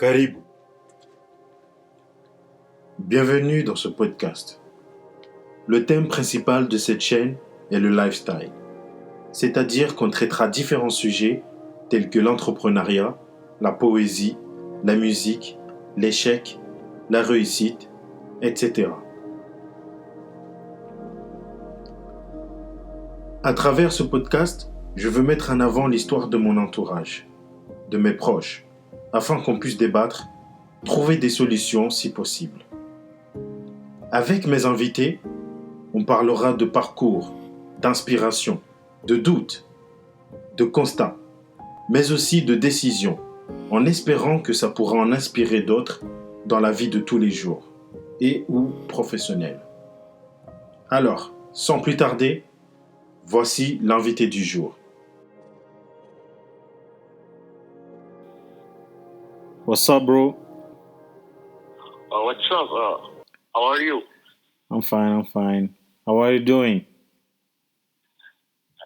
Karibu. Bienvenue dans ce podcast. Le thème principal de cette chaîne est le lifestyle, c'est-à-dire qu'on traitera différents sujets tels que l'entrepreneuriat, la poésie, la musique, l'échec, la réussite, etc. À travers ce podcast, je veux mettre en avant l'histoire de mon entourage, de mes proches, afin qu'on puisse débattre, trouver des solutions si possible. Avec mes invités, on parlera de parcours, d'inspiration, de doutes, de constats, mais aussi de décisions, en espérant que ça pourra en inspirer d'autres dans la vie de tous les jours et ou professionnelle. Alors, sans plus tarder, voici l'invité du jour. What's up, bro? What's up? How are you? I'm fine. How are you doing?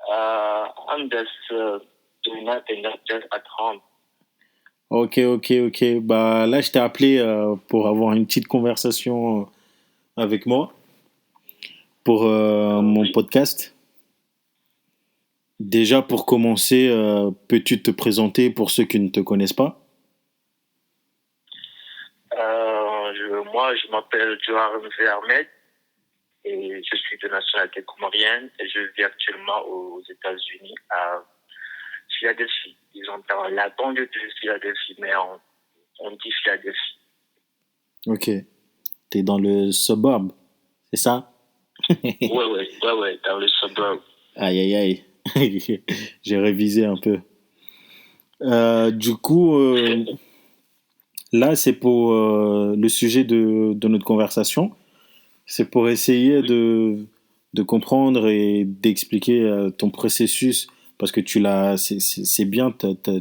I'm just doing nothing, just at home. Ok. Bah là, je t'ai appelé pour avoir une petite conversation avec moi pour mon Oui. podcast. Déjà, pour commencer, peux-tu te présenter pour ceux qui ne te connaissent pas? Moi, je m'appelle Johar Ahmed et je suis de nationalité comorienne et je vis actuellement aux États-Unis à Philadelphie. Disons dans la banlieue de Philadelphie, mais on dit Philadelphie. Ok. T'es dans le suburb, c'est ça? Ouais, dans le suburb. Aïe. J'ai révisé un peu. Du coup, là, c'est pour le sujet de notre conversation. C'est pour essayer de comprendre et d'expliquer ton processus, parce que c'est bien,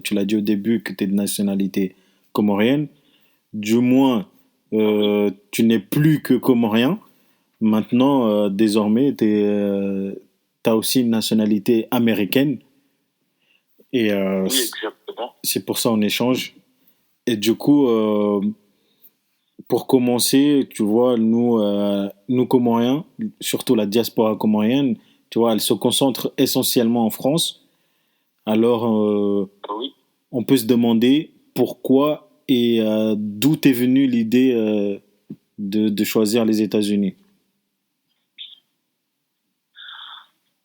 tu l'as dit au début que tu es de nationalité comorienne. Du moins, tu n'es plus que comorien. Maintenant, désormais, t'as aussi une nationalité américaine. Et Oui, exactement. c'est pour ça on échange. Et du coup, pour commencer, tu vois, nous Comoriens, surtout la diaspora comorienne, tu vois, elle se concentre essentiellement en France. Alors, Oui. on peut se demander pourquoi et d'où est venue l'idée de choisir les États-Unis.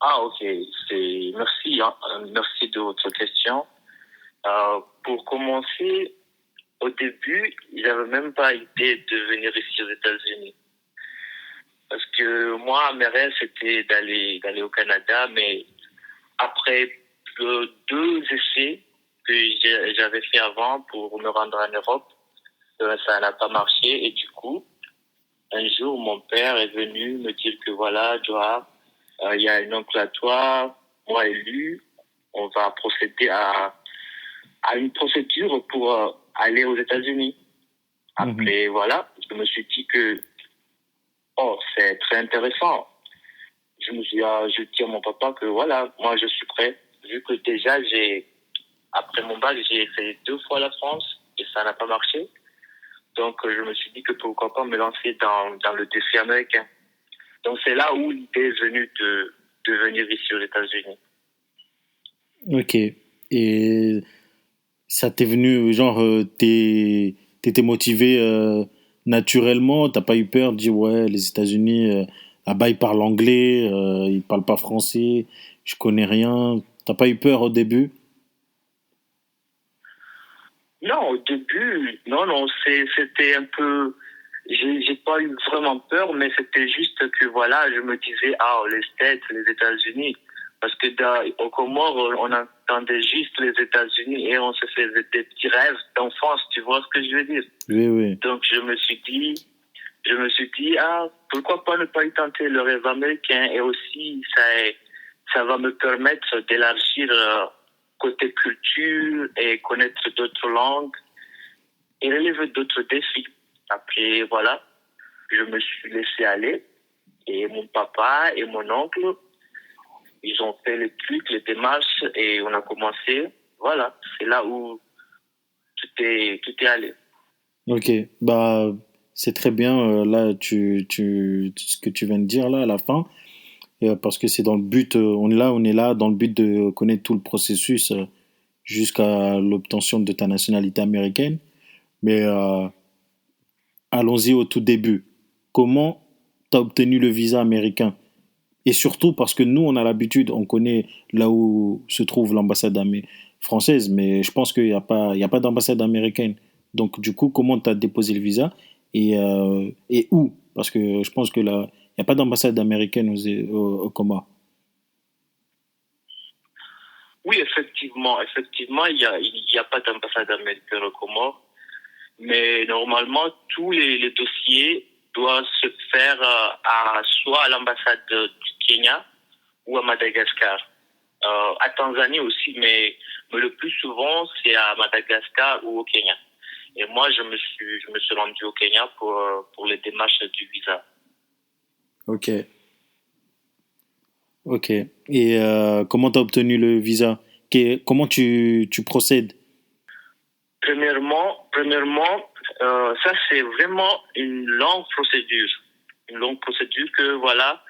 Ok. Merci de votre question. Pour commencer, au début, il n'avait même pas idée de venir ici aux États-Unis. Parce que moi, mes rêves, c'était d'aller au Canada, mais après deux essais que j'avais fait avant pour me rendre en Europe, ça n'a pas marché. Et du coup, un jour, mon père est venu me dire que voilà, Joa, il y a un oncle à toi, moi élu, on va procéder à une procédure pour aller aux États-Unis. Après, voilà, je me suis dit que, c'est très intéressant. Je dis à mon papa que voilà, moi je suis prêt. Vu que déjà, après mon bac, j'ai fait 2 fois la France et ça n'a pas marché. Donc, je me suis dit que pourquoi pas me lancer dans le défi américain. Donc, c'est là où l'idée est venue de venir ici aux États-Unis. Ok. Et ça t'est venu, genre, t'étais motivé naturellement, t'as pas eu peur de dire, ouais, les États-Unis, là-bas, ils parlent anglais, ils parlent pas français, je connais rien. T'as pas eu peur au début? Non, au début, non, c'était un peu, j'ai pas eu vraiment peur, mais c'était juste que voilà, je me disais, les States, les États-Unis. Parce que au Comores, on entendait juste les États-Unis et on se faisait des petits rêves d'enfance, tu vois ce que je veux dire? Oui. Donc, je me suis dit, pourquoi pas ne pas y tenter le rêve américain et aussi, ça va me permettre d'élargir côté culture et connaître d'autres langues et relever d'autres défis. Après, voilà, je me suis laissé aller et mon papa et mon oncle, ils ont fait les trucs, les démarches et on a commencé. Voilà, c'est là où tout est allé. Ok, bah c'est très bien là ce que tu viens de dire là à la fin parce que c'est dans le but on est là dans le but de connaître tout le processus jusqu'à l'obtention de ta nationalité américaine. Mais allons-y au tout début. Comment tu as obtenu le visa américain? Et surtout parce que nous, on a l'habitude, on connaît là où se trouve française, mais je pense qu'il y a pas d'ambassade américaine. Donc, du coup, comment tu as déposé le visa et où? Parce que je pense que là, il n'y a pas d'ambassade américaine aux Comores. Oui, effectivement, il y a pas d'ambassade américaine aux Comores, mais normalement, tous les dossiers doivent se faire soit à l'ambassade du Kenya ou à Madagascar. À Tanzanie aussi, mais le plus souvent, c'est à Madagascar ou au Kenya. Et moi, je me suis rendu au Kenya pour les démarches du visa. Ok, ok. Et comment tu as obtenu le visa? Comment tu procèdes? Ça c'est vraiment une longue procédure. Une longue procédure que voilà,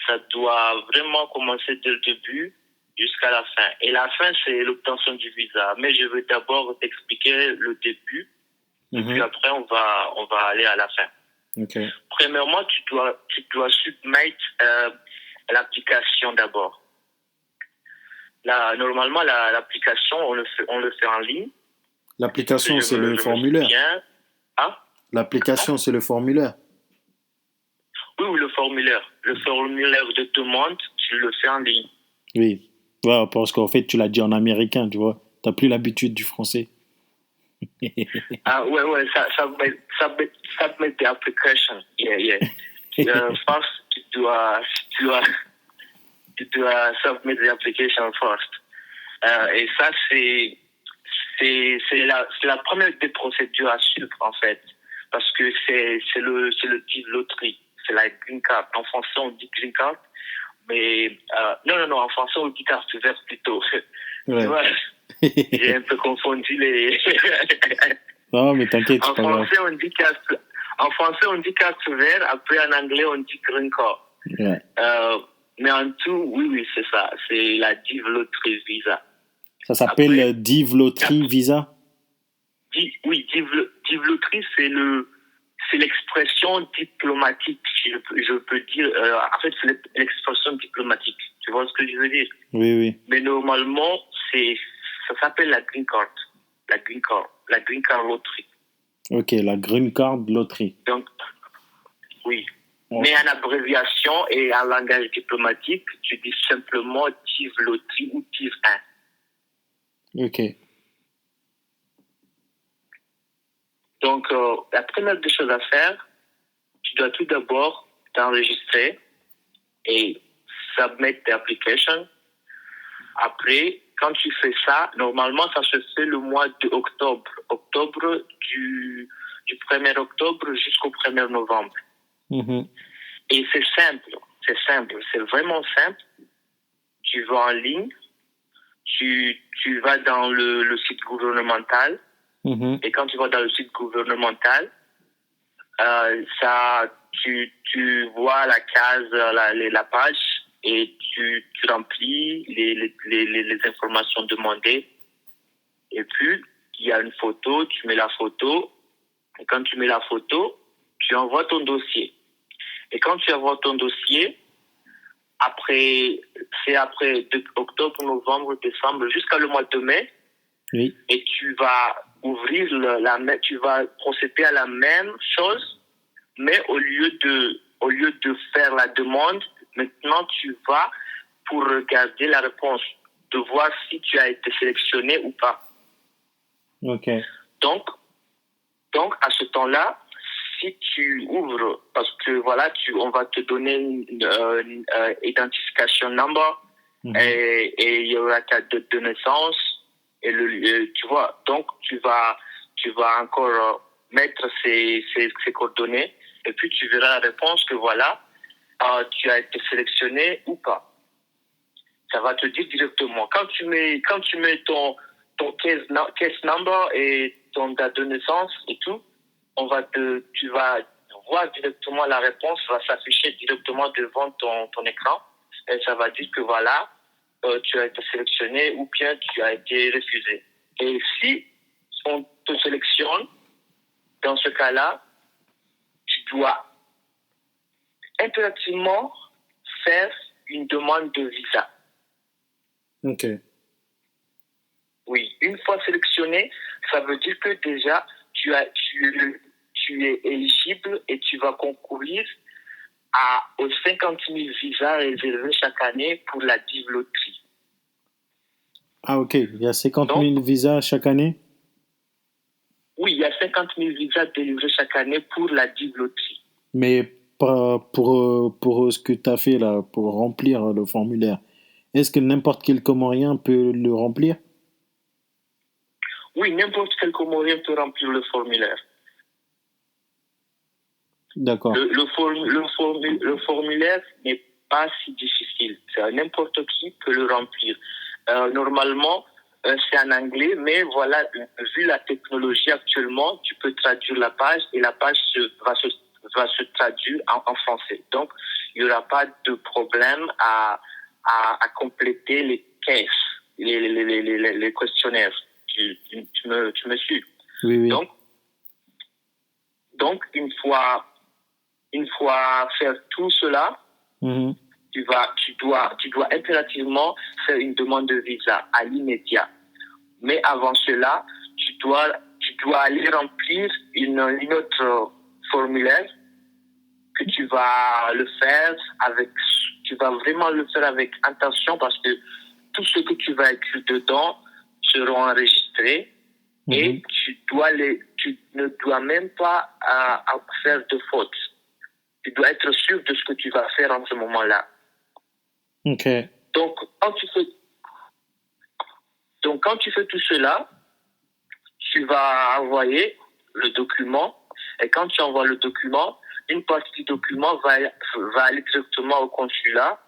ça doit vraiment commencer dès le début jusqu'à la fin. Et la fin, c'est l'obtention du visa. Mais je veux d'abord t'expliquer le début, et puis Mhm. après, on va aller à la fin. Ok. Premièrement, tu dois submettre l'application d'abord. Là, normalement, l'application, on le fait en ligne. L'application, c'est le Je me formulaire. souviens. Ah, pardon? L'application, c'est le formulaire. Oui, oui, le formulaire. Le formulaire de demande, tu le fais en ligne. Oui. Ouais, parce qu'en fait, tu l'as dit en américain, tu vois. T'as plus l'habitude du français. Ah, ouais, ouais, submit the application. Yeah, yeah. First, tu dois, tu dois submit the application first. Et ça, c'est la première des procédures à suivre, en fait. Parce que c'est le type loterie. C'est la green card. En français, on dit green card. Mais, non, en français, on dit carte verte plutôt. Tu Ouais. vois, j'ai un peu confondu les. Non, mais t'inquiète, c'est en pas grave. français, on dit carte, en français, on dit carte verte. Après, en anglais, on dit green card. Ouais. Euh, mais en tout, oui, oui, c'est ça. C'est la Div Lottery Visa. Ça s'appelle Après, Div Lottery Visa. Oui, Loterie, c'est l'expression diplomatique, si je peux dire. En fait, c'est l'expression diplomatique. Tu vois ce que je veux dire? Oui, oui. Mais normalement, ça s'appelle la green card. La green card loterie. Ok, la Green Card Lottery. Donc, oui. Ok. Mais en abréviation et en langage diplomatique, tu dis simplement TIV loterie ou TIV 1. Ok. Donc, la première des choses à faire, tu dois tout d'abord t'enregistrer et submit the application. Après, quand tu fais ça, normalement, ça se fait le mois d'octobre. Du 1er octobre jusqu'au 1er novembre. Mhm. Et c'est simple, c'est vraiment simple. Tu vas en ligne, tu vas dans le site gouvernemental, Mhm. et quand tu vas dans le site gouvernemental, tu vois la case, la page, et tu remplis les informations demandées. Et puis, il y a une photo, tu mets la photo. Et quand tu mets la photo, tu envoies ton dossier. Et quand tu envoies ton dossier, après octobre, novembre, décembre, jusqu'à le mois de mai, Oui. et tu vas tu vas procéder à la même chose, mais au lieu de faire la demande, maintenant tu vas pour regarder la réponse, de voir si tu as été sélectionné ou pas. Ok. Donc, à ce temps-là, si tu ouvres, parce que voilà, on va te donner une identification number, Mhm. et il y aura ta date de naissance, et tu vois, donc tu vas encore mettre ces coordonnées, et puis tu verras la réponse que voilà, tu as été sélectionné ou pas. Ça va te dire directement. Quand tu mets ton case number et ton date de naissance et tout, tu vas voir directement la réponse, va s'afficher directement devant ton écran et ça va dire que voilà, tu as été sélectionné ou bien tu as été refusé. Et si on te sélectionne, dans ce cas-là, tu dois impérativement faire une demande de visa. Ok. Oui, une fois sélectionné, ça veut dire que déjà, tu es éligible et tu vas concourir aux 50 000 visas réservés chaque année pour la dive-loterie. Ah, ok. Il y a 50 000 visas chaque année? Oui, il y a 50 000 visas délivrés chaque année pour la dive-loterie. Mais pas pour ce que tu as fait là, pour remplir le formulaire. Est-ce que n'importe quel Comorien peut le remplir? Oui, n'importe quel Comorien peut remplir le formulaire. D'accord. Le formulaire n'est pas si difficile. N'importe qui peut le remplir. Normalement, c'est en anglais, mais voilà, vu la technologie actuellement, tu peux traduire la page et la page va se traduire en français. Donc, il n'y aura pas de problème à compléter les caisses, les questionnaires. Tu me suis. Oui, oui. Donc, une fois faire tout cela, tu dois impérativement faire une demande de visa à l'immédiat. Mais avant cela, tu dois aller remplir une autre formulaire que tu vas vraiment le faire avec intention parce que tout ce que tu vas écrire dedans seront enregistrés et tu ne dois même pas faire de fautes. Tu dois être sûr de ce que tu vas faire en ce moment-là. Ok. Donc, quand tu fais tout cela, tu vas envoyer le document. Et quand tu envoies le document, une partie du document va aller directement au consulat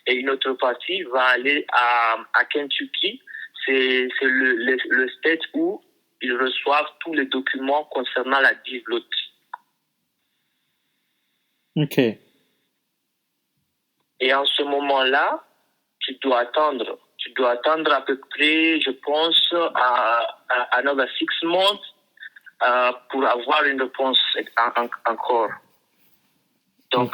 et une autre partie va aller à Kentucky. C'est le state où ils reçoivent tous les documents concernant la dive-loterie. Ok. Et en ce moment-là, tu dois attendre à peu près, je pense, another 6 months pour avoir une réponse encore. Donc,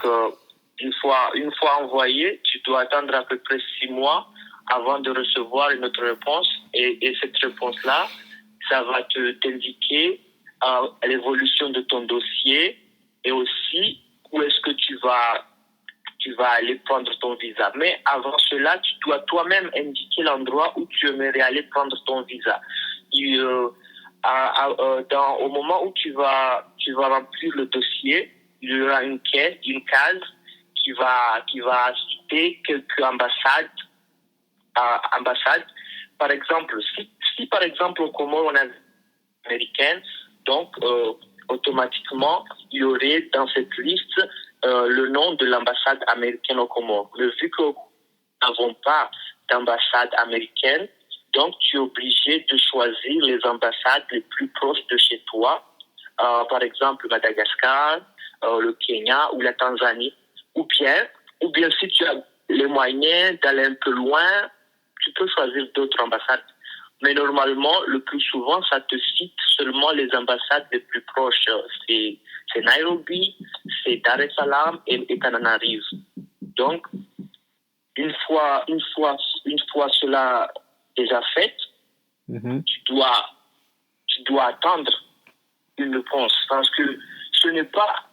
une fois envoyé, tu dois attendre à peu près 6 mois avant de recevoir une autre réponse. Et cette réponse-là, ça va t'indiquer l'évolution de ton dossier et aussi où est-ce que tu vas aller prendre ton visa. Mais avant cela, tu dois toi-même indiquer l'endroit où tu aimerais aller prendre ton visa. Au moment où tu vas remplir le dossier, il y aura une case qui va citer quelques ambassades. Par exemple, si par exemple au Comores on a américaine, donc automatiquement il y aurait dans cette liste le nom de l'ambassade américaine au Comores. Mais vu que nous n'avons pas d'ambassade américaine, donc tu es obligé de choisir les ambassades les plus proches de chez toi, par exemple Madagascar, le Kenya ou la Tanzanie, ou bien si tu as les moyens d'aller un peu loin, tu peux choisir d'autres ambassades. Mais normalement, le plus souvent, ça te cite seulement les ambassades les plus proches. C'est Nairobi, c'est Dar es Salaam et Tananarive. Donc, une fois cela déjà fait, tu dois attendre une réponse parce que ce n'est pas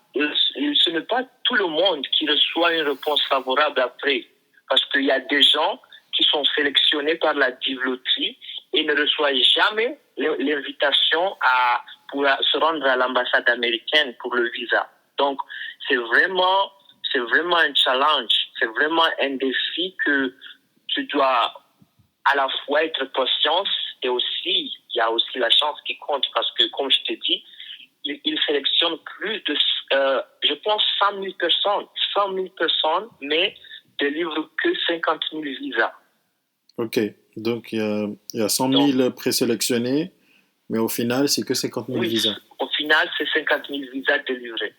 tout le monde qui reçoit une réponse favorable après, parce qu'il y a des gens qui sont sélectionnés par la dive-loterie et ne reçoivent jamais l'invitation pour se rendre à l'ambassade américaine pour le visa. Donc, c'est vraiment un challenge, c'est vraiment un défi que tu dois à la fois être patient et aussi, il y a aussi la chance qui compte parce que, comme je t'ai dit, il sélectionne plus de, je pense, 100 000 personnes, mais délivre que 50 000 visas. Ok, donc il y a 100 000 présélectionnés, mais au final, c'est que 50 000 visas. Au final, c'est 50 000 visas délivrés.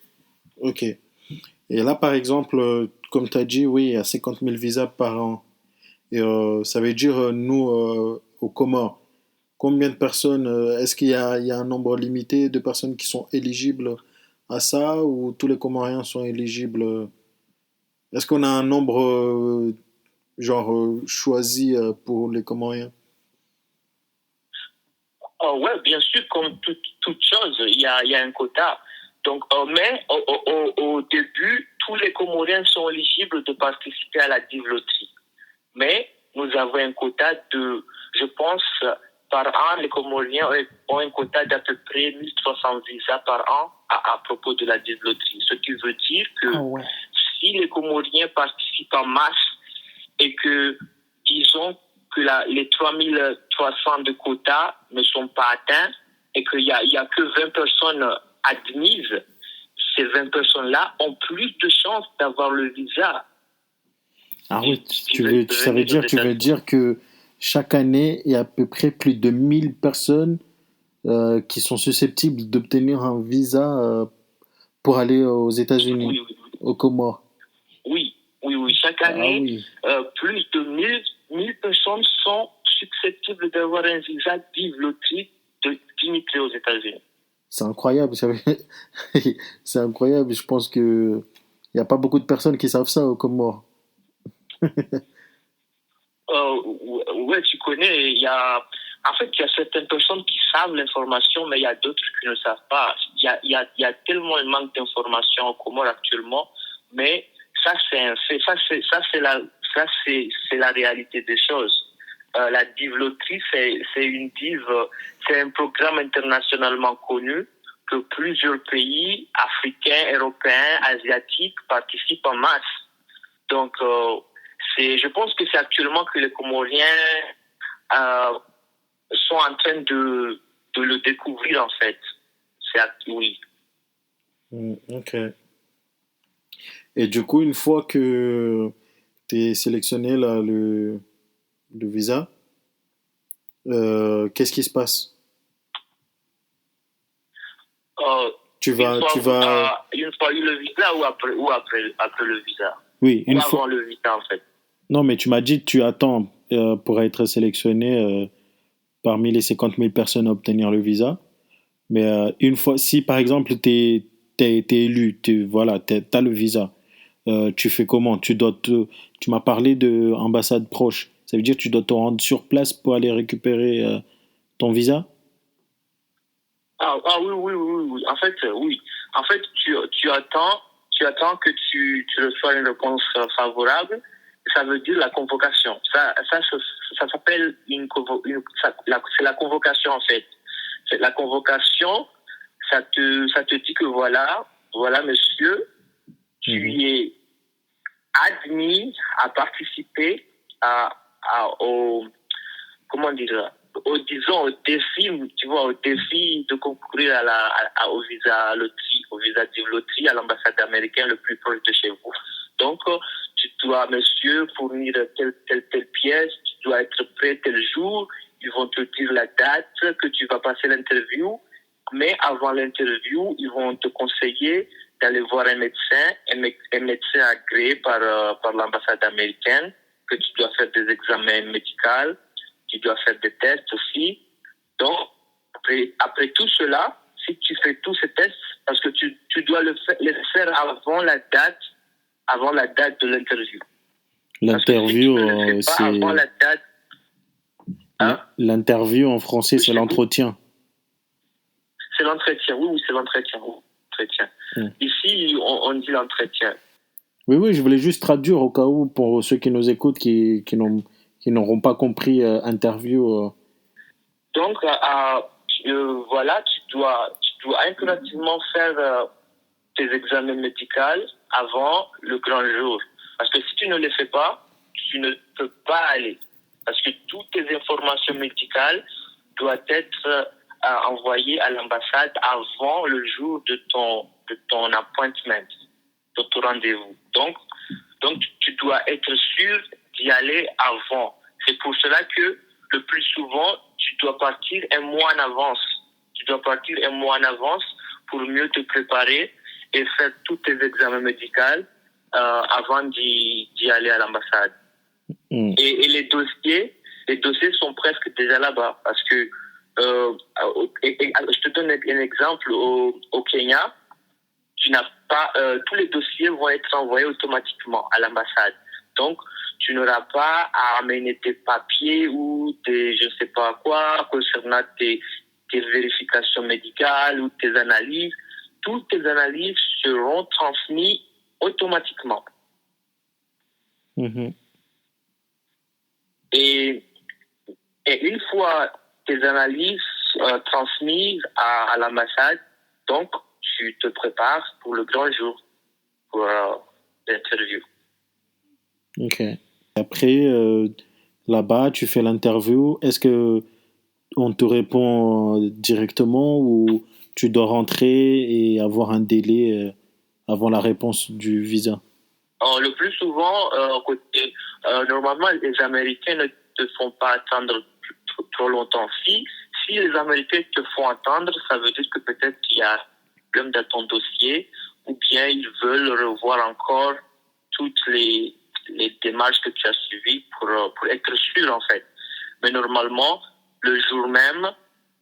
Ok. Et là, par exemple, comme tu as dit, oui, il y a 50 000 visas par an. Et ça veut dire, nous, aux Comores, combien de personnes, est-ce qu'il y a un nombre limité de personnes qui sont éligibles à ça ou tous les Comoriens sont éligibles? Est-ce qu'on a un nombre, choisi pour les Comoriens? Ouais, bien sûr, comme toute chose, il y a un quota. Donc, mais au début, tous les Comoriens sont éligibles de participer à la div loterie. Mais nous avons un quota de, je pense, par an, les Comoriens ont un quota d'à peu près 1300 visas par an à propos de la div loterie. Ce qui veut dire que si les Comoriens participent en masse et que, disons, que les 3300 de quota ne sont pas atteints et qu'il y a que 20 personnes admises, ces 20 personnes-là ont plus de chances d'avoir le visa. Ah oui, tu veux dire que chaque année, il y a à peu près plus de 1000 personnes qui sont susceptibles d'obtenir un visa pour aller aux États-Unis, Oui. aux Comores. Oui. Chaque Ah année, oui, plus de 1000 personnes sont susceptibles d'avoir un visa div loterie d'immigrés aux États-Unis. c'est incroyable. C'est incroyable. Je pense que il n'y a pas beaucoup de personnes qui savent ça aux Comores. Ouais, tu connais, en fait, il y a certaines personnes qui savent l'information, mais il y a d'autres qui ne savent pas. Il y a tellement un manque d'informations aux Comores actuellement, mais ça, c'est un fait. C'est la réalité des choses. La div loterie, c'est un programme internationalement connu que plusieurs pays africains, européens, asiatiques participent en masse. Donc, je pense que c'est actuellement que les Comoriens euh, sont en train de le découvrir, en fait. Oui. Ok. Et du coup, une fois que tu es sélectionné là, le visa, qu'est-ce qui se passe? Euh, Tu vas, tu vas, une fois eu le visa ou après le visa? oui, Ou une fois. avant le visa, en fait. Non, mais tu m'as dit que tu attends pour être sélectionné parmi les 50 000 personnes à obtenir le visa. Mais une fois, si par exemple t'es élu, voilà, t'as le visa, tu fais comment? Tu m'as parlé de ambassade proche. Ça veut dire que tu dois te rendre sur place pour aller récupérer ton visa? Oui. En fait, oui. En fait, tu attends que tu reçois une réponse favorable. Ça veut dire la convocation. Ça s'appelle c'est la convocation, en fait. C'est la convocation, ça te dit que voilà, monsieur, tu es admis à participer au, comment dire, disons, au défi, tu vois, au défi de concourir au visa de loterie à l'ambassade américaine le plus proche de chez vous. Donc, tu dois, monsieur, fournir telle pièce, tu dois être prêt tel jour, ils vont te dire la date que tu vas passer l'interview, mais avant l'interview, ils vont te conseiller d'aller voir un médecin agréé par l'ambassade américaine, que tu dois faire des examens médicaux, tu dois faire des tests aussi. Donc, après tout cela, si tu fais tous ces tests, parce que tu dois les faire avant la date de l'interview. L'interview, pas avant la date. Hein? L'interview en français, c'est l'entretien. C'est l'entretien, oui, c'est l'entretien. Ici, on dit l'entretien. Oui, je voulais juste traduire au cas où pour ceux qui nous écoutent qui n'auront pas compris interview. Donc, voilà, tu dois impérativement faire tes examens médicaux avant le grand jour. Parce que si tu ne les fais pas, tu ne peux pas aller. Parce que toutes tes informations médicales doivent être envoyées à l'ambassade avant le jour de ton appointment, de ton rendez-vous. Donc, tu dois être sûr d'y aller avant. C'est pour cela que le plus souvent, tu dois partir un mois en avance. Tu dois partir un mois en avance pour mieux te préparer et faire tous tes examens médicaux avant d'y aller à l'ambassade. Et les dossiers sont presque déjà là-bas parce que je te donne un exemple au Kenya, tu n'as pas tous les dossiers vont être envoyés automatiquement à l'ambassade. Donc tu n'auras pas à amener tes papiers ou tes je ne sais pas quoi concernant tes vérifications médicales ou tes analyses. Toutes tes analyses seront transmises automatiquement. Et une fois tes analyses transmises à l'ambassade, donc tu te prépares pour le grand jour, pour l'interview. Ok. Après, là-bas, tu fais l'interview. Est-ce que on te répond directement ou tu dois rentrer et avoir un délai avant la réponse du visa? Le plus souvent, normalement, les Américains ne te font pas attendre trop longtemps. Si les Américains te font attendre, ça veut dire que peut-être qu'il y a un problème dans ton dossier ou bien ils veulent revoir encore toutes les démarches que tu as suivies pour être sûr, en fait. Mais normalement, le jour même,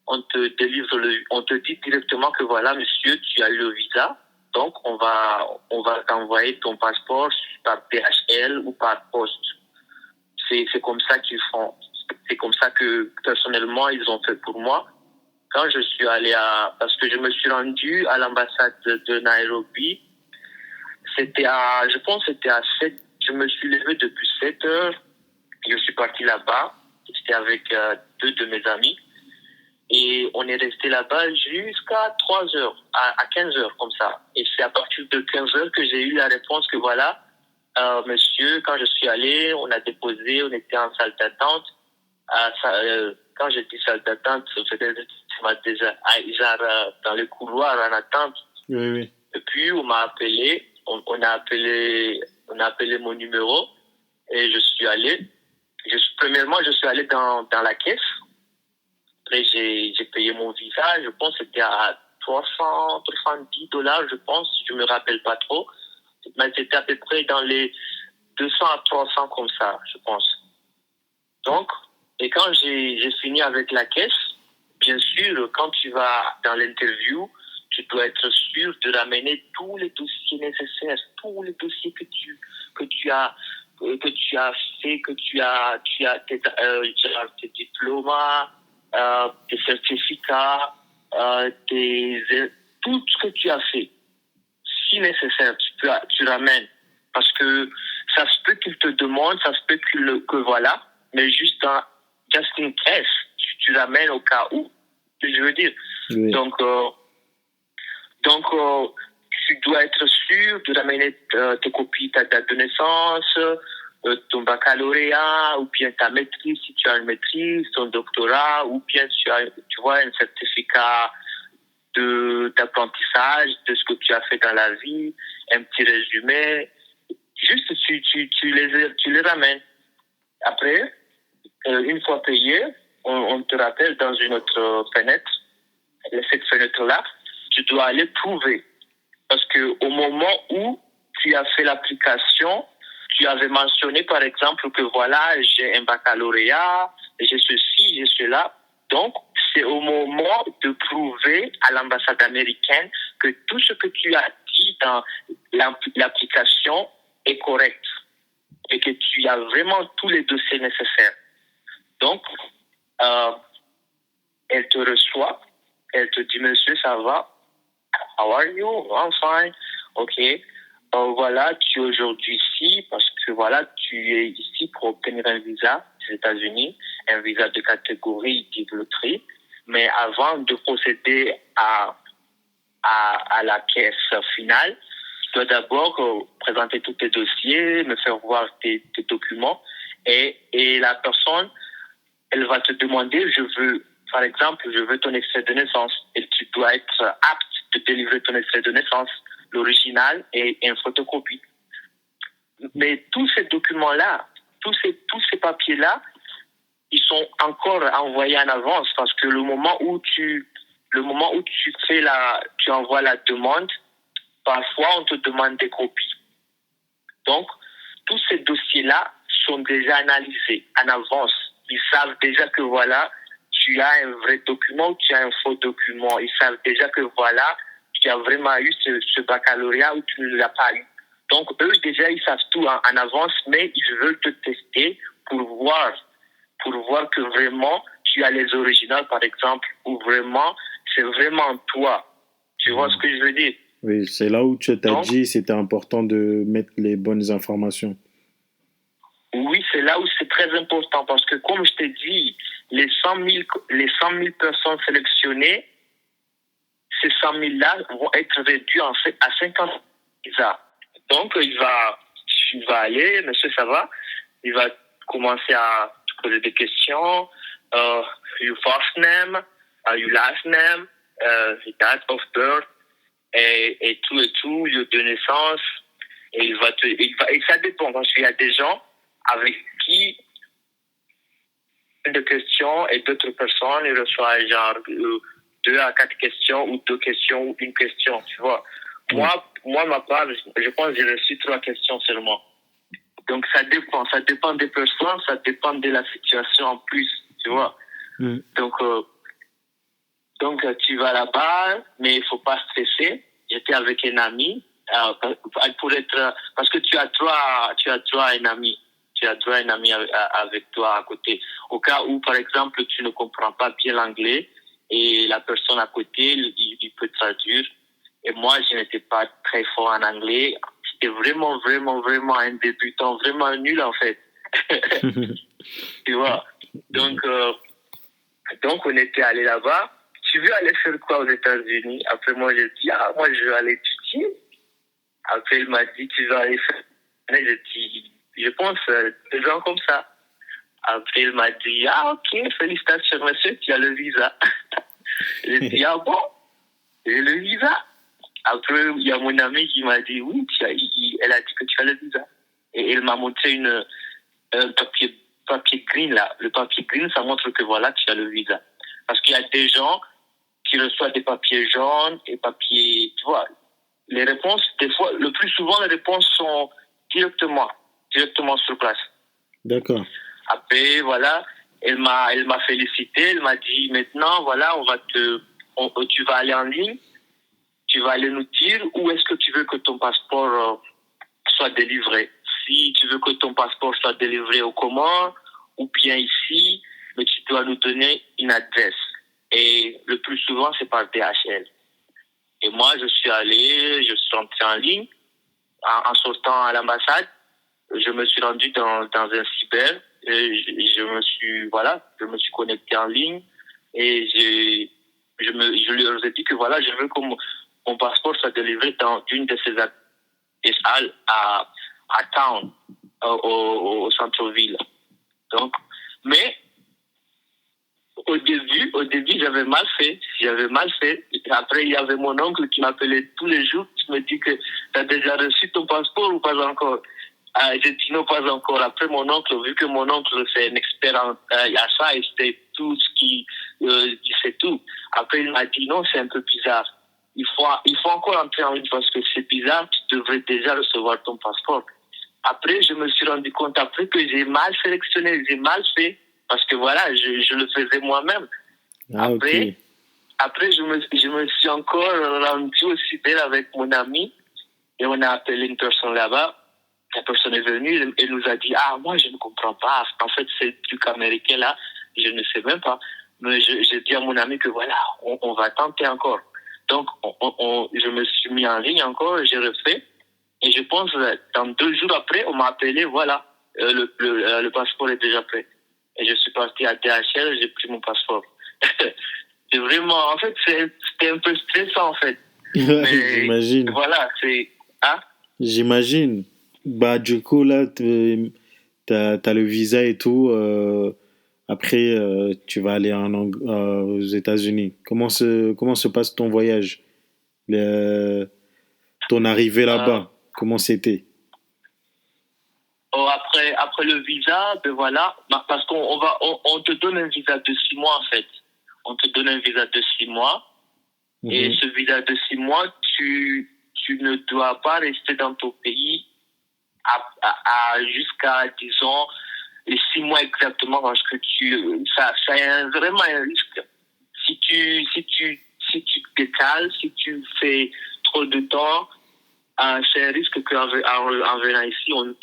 on te dit directement que voilà, monsieur, tu as eu le visa. Donc, on va t'envoyer ton passeport par DHL ou par poste. C'est comme ça qu'ils font. C'est comme ça que, personnellement, ils ont fait pour moi. Quand je suis allé parce que je me suis rendu à l'ambassade de Nairobi, je pense que c'était à 7, je me suis levé depuis 7 heures, je suis parti là-bas, j'étais avec 2 de mes amis. Et on est resté là-bas jusqu'à 3 heures, à 15 heures, comme ça. Et c'est à partir de 15 heures que j'ai eu la réponse que voilà, monsieur, quand je suis allé, on a déposé, on était en salle d'attente. Quand j'ai dit salle d'attente, c'était déjà dans le couloir en attente. Oui. Et puis, on m'a appelé, on a appelé mon numéro et je suis allé. Premièrement, je suis allé dans la caisse. Après, j'ai payé mon visa. Je pense que c'était à $310, je pense. Je me rappelle pas trop. Mais c'était à peu près dans les 200 à 300 comme ça, je pense. Donc, et quand j'ai fini avec la caisse, bien sûr, quand tu vas dans l'interview, tu dois être sûr de ramener tous les dossiers nécessaires, tous les dossiers que tu as fait, que tu as tes diplômes, tes certificats, tout ce que tu as fait. Si nécessaire, tu ramènes. Parce que ça se peut qu'il te demande, ça se peut que voilà, mais juste just in case, tu ramènes au cas où, je veux dire. Oui. Donc, tu dois être sûr de ramener tes copies, ta date de naissance, ton baccalauréat, ou bien ta maîtrise, si tu as une maîtrise, ton doctorat, ou bien tu vois, un certificat d'apprentissage de ce que tu as fait dans la vie, un petit résumé. Juste, tu les ramènes. Après, une fois payé, on te rappelle dans une autre fenêtre. Cette fenêtre-là, tu dois aller prouver. Parce que au moment où tu as fait l'application, tu avais mentionné, par exemple, que voilà, j'ai un baccalauréat, j'ai ceci, j'ai cela. Donc, c'est au moment de prouver à l'ambassade américaine que tout ce que tu as dit dans l'application est correct et que tu as vraiment tous les dossiers nécessaires. Donc, elle te reçoit, elle te dit, monsieur, ça va? How are you? I'm fine. OK. Voilà, tu es aujourd'hui ici parce que voilà, tu es ici pour obtenir un visa des États-Unis, un visa de catégorie Degree. Mais avant de procéder à la caisse finale, tu dois d'abord présenter tous tes dossiers, me faire voir tes documents et la personne, elle va te demander, par exemple, je veux ton extrait de naissance et tu dois être apte de délivrer ton extrait de naissance, l'original et une photocopie. Mais tous ces documents-là, tous ces papiers-là, ils sont encore envoyés en avance parce que le moment où tu le moment où tu envoies la demande, parfois on te demande des copies. Donc, tous ces dossiers-là sont déjà analysés en avance. Ils savent déjà que voilà, tu as un vrai document ou tu as un faux document. Ils savent déjà que voilà, tu as vraiment eu ce baccalauréat ou tu ne l'as pas eu. Donc, eux, déjà, ils savent tout en avance, mais ils veulent te tester pour voir que vraiment tu as les originales, par exemple, ou vraiment, c'est vraiment toi. Tu vois ce que je veux dire? Oui, c'est là où tu t'as Donc, dit c'était important de mettre les bonnes informations. oui, c'est là où c'est très important parce que, comme je t'ai dit, les 100 000 personnes sélectionnées, ces 100 000-là vont être réduits en fait à 50 visas. Donc, il va aller, monsieur, ça va, il va commencer à te poser des questions. Your first name, your last name, date of birth, et tout, lieu de naissance. Et et ça dépend parce qu'il y a des gens avec qui de questions et d'autres personnes, ils reçoivent genre 2 à 4 questions ou 2 questions ou une question, tu vois. Moi, ma part, je pense que j'ai reçu 3 questions seulement. Donc, ça dépend des personnes, ça dépend de la situation en plus, tu vois. Donc, tu vas là-bas, mais il faut pas stresser. J'étais avec un ami, parce que tu as droit à un ami. Tu as droit à un ami avec toi à côté. Au cas où, par exemple, tu ne comprends pas bien l'anglais et la personne à côté, il peut traduire. Et moi, je n'étais pas très fort en anglais. J'étais vraiment, vraiment, vraiment un débutant, vraiment nul en fait. Tu vois. Donc, on était allé là-bas. Tu veux aller faire quoi aux États-Unis? Après, moi, j'ai dit, moi, je veux aller étudier. Après, il m'a dit, tu vas aller faire. J'ai dit, je pense, 2 ans comme ça. Après, il m'a dit, ok, félicitations, monsieur, tu as le visa. J'ai dit, bon, j'ai le visa. Après, il y a mon ami qui m'a dit, oui, elle a dit que tu as le visa. Et elle m'a montré un papier green, là. Le papier green, ça montre que voilà, tu as le visa. Parce qu'il y a des gens qui reçoivent des papiers jaunes et papiers, tu vois. Les réponses, des fois, le plus souvent, les réponses sont directement sur place. D'accord. Après, voilà, elle m'a félicité, elle m'a dit, maintenant, voilà, tu vas aller en ligne, tu vas aller nous dire où est-ce que tu veux que ton passeport soit délivré. Si tu veux que ton passeport soit délivré au Comores ou bien ici, mais tu dois nous donner une adresse. Et le plus souvent, c'est par DHL. Et moi, je suis rentré en ligne. En sortant à l'ambassade, je me suis rendu dans un cyber. Et je me suis connecté en ligne. Et je leur ai dit que voilà, je veux que mon passeport soit délivré dans une de ces adresses à Town, au centre-ville. Donc, mais au début, j'avais mal fait. Et après, il y avait mon oncle qui m'appelait tous les jours, qui me dit que tu as déjà reçu ton passeport ou pas encore. J'ai dit non, pas encore. Après, mon oncle, vu que mon oncle, c'est un expert à ça, et c'était tout ce il sait tout. Après, il m'a dit non, c'est un peu bizarre. Il faut encore entrer en ligne parce que c'est bizarre, tu devrais déjà recevoir ton passeport. Après, je me suis rendu compte après que j'ai mal sélectionné, j'ai mal fait. Parce que voilà, je le faisais moi-même. Après, je me suis encore rendu au cyber avec mon ami et on a appelé une personne là-bas. La personne est venue et nous a dit, moi, je ne comprends pas. En fait, c'est le truc américain là, je ne sais même pas. Mais j'ai dit à mon ami que voilà, on va tenter encore. Donc, je me suis mis en ligne encore, j'ai refait. Et je pense, dans 2 jours après, on m'a appelé, voilà, le passeport est déjà prêt. Et je suis parti à DHL, j'ai pris mon passeport. C'est vraiment, en fait, c'était un peu stressant, en fait. Mais j'imagine. voilà, c'est... J'imagine. Bah, du coup, là, t'as le visa et tout. Après, tu vas aller aux États-Unis. Comment se passe ton voyage? Ton arrivée là-bas, comment c'était? Après le visa, ben voilà, parce on te donne un visa de 6 mois, en fait. On te donne un visa de 6 mois. Et Mhm. ce visa de 6 mois, tu ne dois pas rester dans ton pays jusqu'à, disons, les 6 mois exactement parce que ça est vraiment un risque. Si tu décales, si tu fais trop de temps, c'est un risque qu'en venant ici, on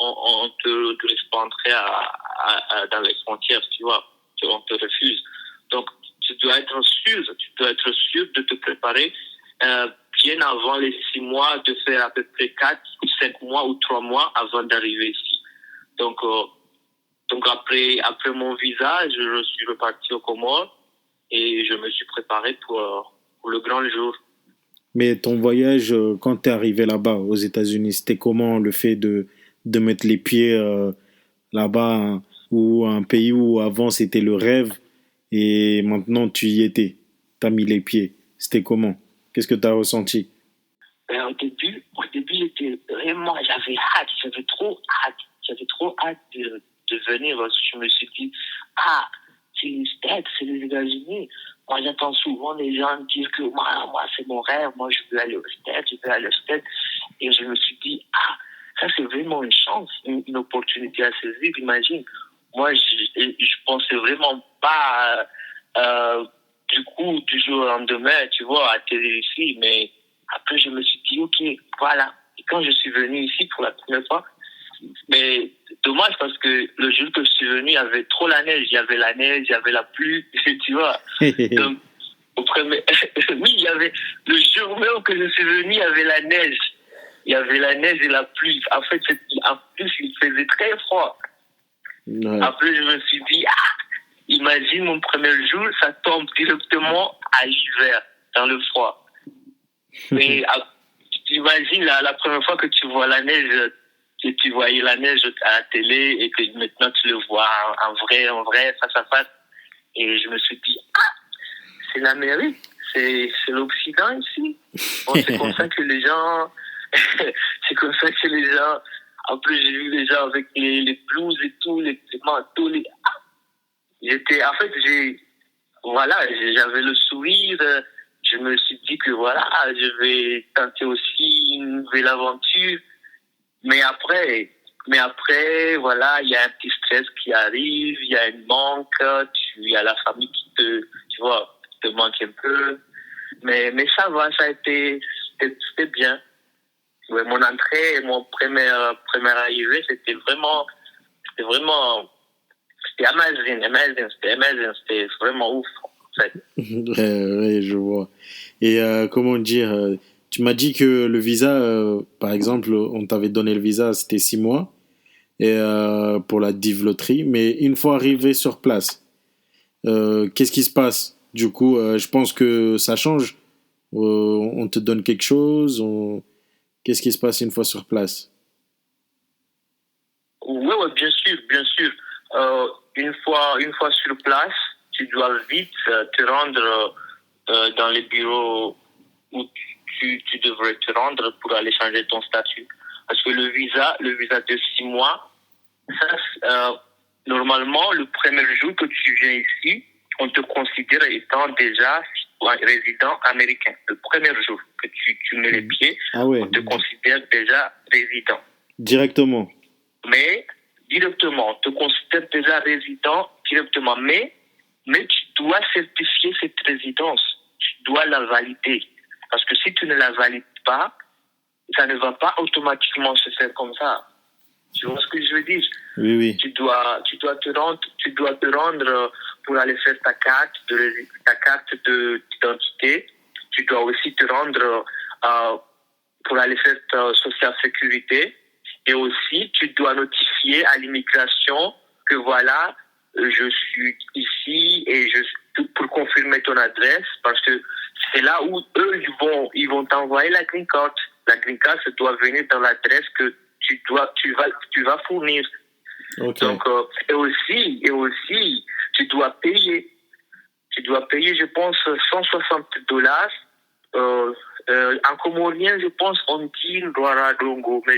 te laisse pas entrer dans les frontières, tu vois. On te refuse. Donc, tu dois être sûr de te préparer bien avant les 6 mois, de faire à peu près 4 ou 5 mois ou 3 mois avant d'arriver ici. Donc après mon visa, je suis reparti aux Comores et je me suis préparé pour le grand jour. Mais ton voyage, quand tu es arrivé là-bas, aux États-Unis, c'était comment le fait de mettre les pieds là-bas, hein, ou un pays où avant c'était le rêve et maintenant tu y étais, tu as mis les pieds. C'était comment? Qu'est-ce que tu as ressenti? Au début, j'avais trop hâte de venir parce que je me suis dit, ah, c'est les States, c'est les États-Unis. Moi, j'entends souvent les gens dire que moi, c'est mon rêve, moi, je veux aller aux States, je veux aller aux States. Et je me suis dit, ah, ça, c'est vraiment une chance, une opportunité à saisir. Imagine, moi, je pensais vraiment pas, du coup, du jour au lendemain, tu vois, atterrir ici, mais après, je me suis dit, OK, voilà. Et quand je suis venu ici pour la première fois, mais dommage parce que le jour que je suis venu, il y avait trop la neige. Il y avait la neige, il y avait la pluie, tu vois. Donc, au premier... oui, il y avait le jour même que je suis venu, il y avait la neige. Il y avait la neige et la pluie. En fait, en plus, il faisait très froid. Ouais. Après, je me suis dit, imagine mon premier jour, ça tombe directement à l'hiver, dans le froid. Mais tu imagines la première fois que tu vois la neige, que tu voyais la neige à la télé et que maintenant tu le vois en vrai, face à face. Et je me suis dit, c'est l'Amérique, c'est l'Occident ici. Bon, c'est comme ça que les gens, c'est comme ça que les gens, en plus j'ai vu les gens avec les blouses et tout, les manteaux, en fait, voilà, j'avais le sourire. Je me suis dit que voilà, je vais tenter aussi une nouvelle aventure. Mais après, voilà, il y a un petit stress qui arrive, il y a une manque, il y a la famille tu vois, qui te manque un peu. Mais ça va, c'était bien. Ouais, mon entrée, première arrivée, c'était amazing, c'était vraiment ouf, en fait. Ouais, ouais, je vois. Et comment dire, tu m'as dit que le visa, par exemple, on t'avait donné le visa, c'était 6 mois et pour la div loterie, mais une fois arrivé sur place, qu'est-ce qui se passe? Du coup, je pense que ça change. On te donne quelque chose. Qu'est-ce qui se passe une fois sur place? Oui, ouais, bien sûr, bien sûr. Une fois sur place, tu dois vite te rendre dans les bureaux où tu devrais te rendre pour aller changer ton statut. Parce que le visa de 6 mois, ça, normalement, le premier jour que tu viens ici, on te considère étant déjà résident américain. Le premier jour que tu mets les pieds, Ah on ouais, te considère déjà résident. directement. Mais directement, on te considère déjà résident directement. Mais tu dois certifier cette résidence. Tu dois la valider. Parce que si tu ne la valides pas, ça ne va pas automatiquement se faire comme ça. Tu vois ce que je veux dire? Oui, oui. Tu dois te rendre pour aller faire ta carte d'identité. Tu dois aussi te rendre pour aller faire ta social sécurité. Et aussi, tu dois notifier à l'immigration que voilà, je suis ici et pour confirmer ton adresse, parce que c'est là où eux, ils vont t'envoyer la green card. La green card, ça doit venir dans l'adresse que tu vas fournir. Ok. Donc, et aussi, tu dois payer. Tu dois payer, je pense, $160. En comorien, je pense, on dit Ndwara Dongo, mais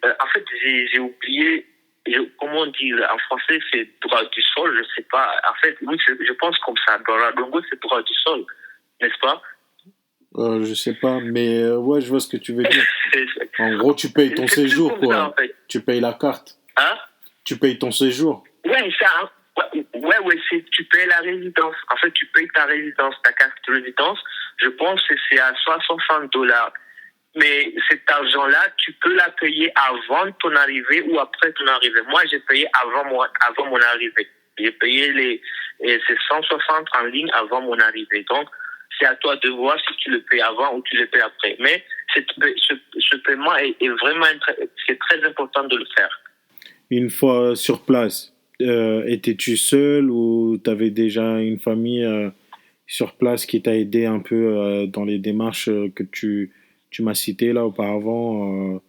en fait, j'ai oublié, comment dire, en français, c'est droit du sol, je sais pas. En fait, oui, je pense comme ça, Ndwara Dongo, c'est droit du sol, n'est-ce pas? Je sais pas, mais ouais, je vois ce que tu veux dire. C'est En gros, tu payes ton c'est plus séjour, comme ça, en quoi. fait. Tu payes la carte. Hein? Tu payes ton séjour. Ouais, ça, ouais, tu payes la résidence. En fait, tu payes ta résidence, ta carte de résidence. Je pense que c'est à 60 dollars. Mais cet argent-là, tu peux la payer avant ton arrivée ou après ton arrivée. Moi, j'ai payé avant mon arrivée. J'ai payé ces 160 en ligne avant mon arrivée. Donc, c'est à toi de voir si tu le payes avant ou tu le payes après. Mais ce paiement est vraiment c'est très important de le faire. Une fois sur place, étais-tu seul ou t'avais déjà une famille sur place qui t'a aidé un peu dans les démarches que tu m'as citées là auparavant,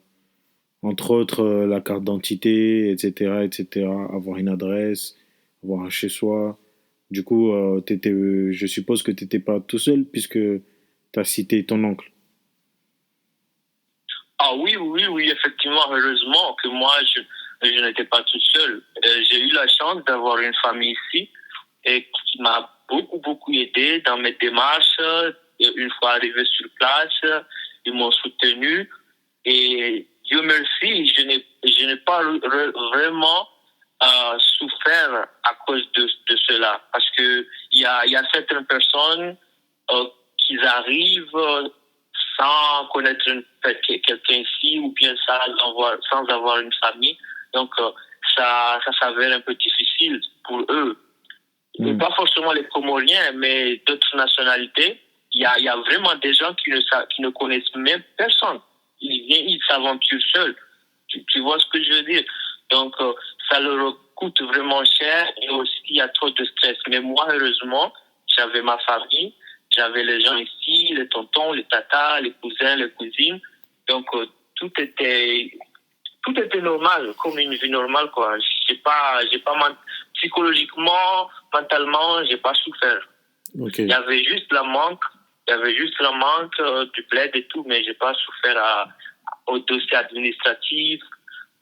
entre autres la carte d'identité, etc., etc., avoir une adresse, avoir un chez-soi. Du coup, je suppose que tu n'étais pas tout seul puisque tu as cité ton oncle. Ah oui, oui, oui, effectivement, heureusement que moi, je n'étais pas tout seul. J'ai eu la chance d'avoir une famille ici et qui m'a beaucoup, beaucoup aidé dans mes démarches. Et une fois arrivé sur place, ils m'ont soutenu et Dieu merci, je n'ai pas vraiment souffert à cause de cela parce que il y a certaines personnes qui arrivent sans connaître quelqu'un ici ou bien sans avoir une famille. Donc, ça s'avère un peu difficile pour eux. Et pas forcément les Comoriens, mais d'autres nationalités. Il y a vraiment des gens qui ne connaissent même personne. Ils viennent, ils s'aventurent seuls. Tu vois ce que je veux dire? Donc, ça leur coûte vraiment cher et aussi il y a trop de stress. Mais moi, heureusement, j'avais ma famille, j'avais les gens ici, les tontons, les tatas, les cousins, les cousines. Donc, tout était tout était normal, comme une vie normale, quoi. J'ai pas, psychologiquement, mentalement, j'ai pas souffert. Ok. Il y avait juste la manque, il y avait juste la manque du bled et tout, mais j'ai pas souffert au dossier administratif.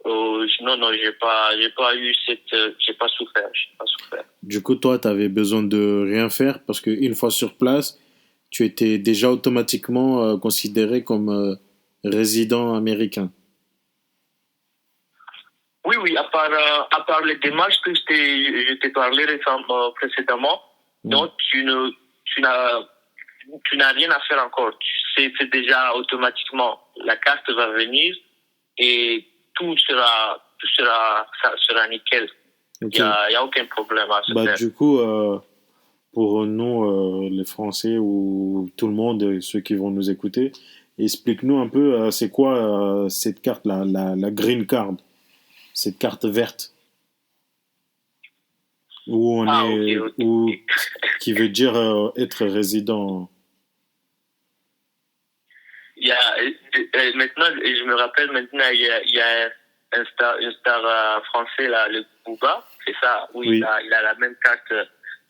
Non, non, j'ai pas eu j'ai pas souffert, j'ai pas souffert. Du coup, toi, tu avais besoin de rien faire parce qu'une fois sur place, tu étais déjà automatiquement considéré comme résident américain. Oui, oui, à part les démarches que je t'ai parlé précédemment, Mm. donc tu n'as, tu n'as rien à faire encore. C'est déjà automatiquement, la carte va venir et ça sera nickel. Ok. Il y a aucun problème à se Bah, faire. du coup, pour nous, les Français ou tout le monde, ceux qui vont nous écouter, explique-nous un peu, c'est quoi cette carte, la green card, cette carte verte, où on Ah, ok, est, ok. où, qui veut dire être résident. Maintenant, je me rappelle maintenant, il y a un star français, là, le Booba, c'est ça, oui, Oui, il a la même carte,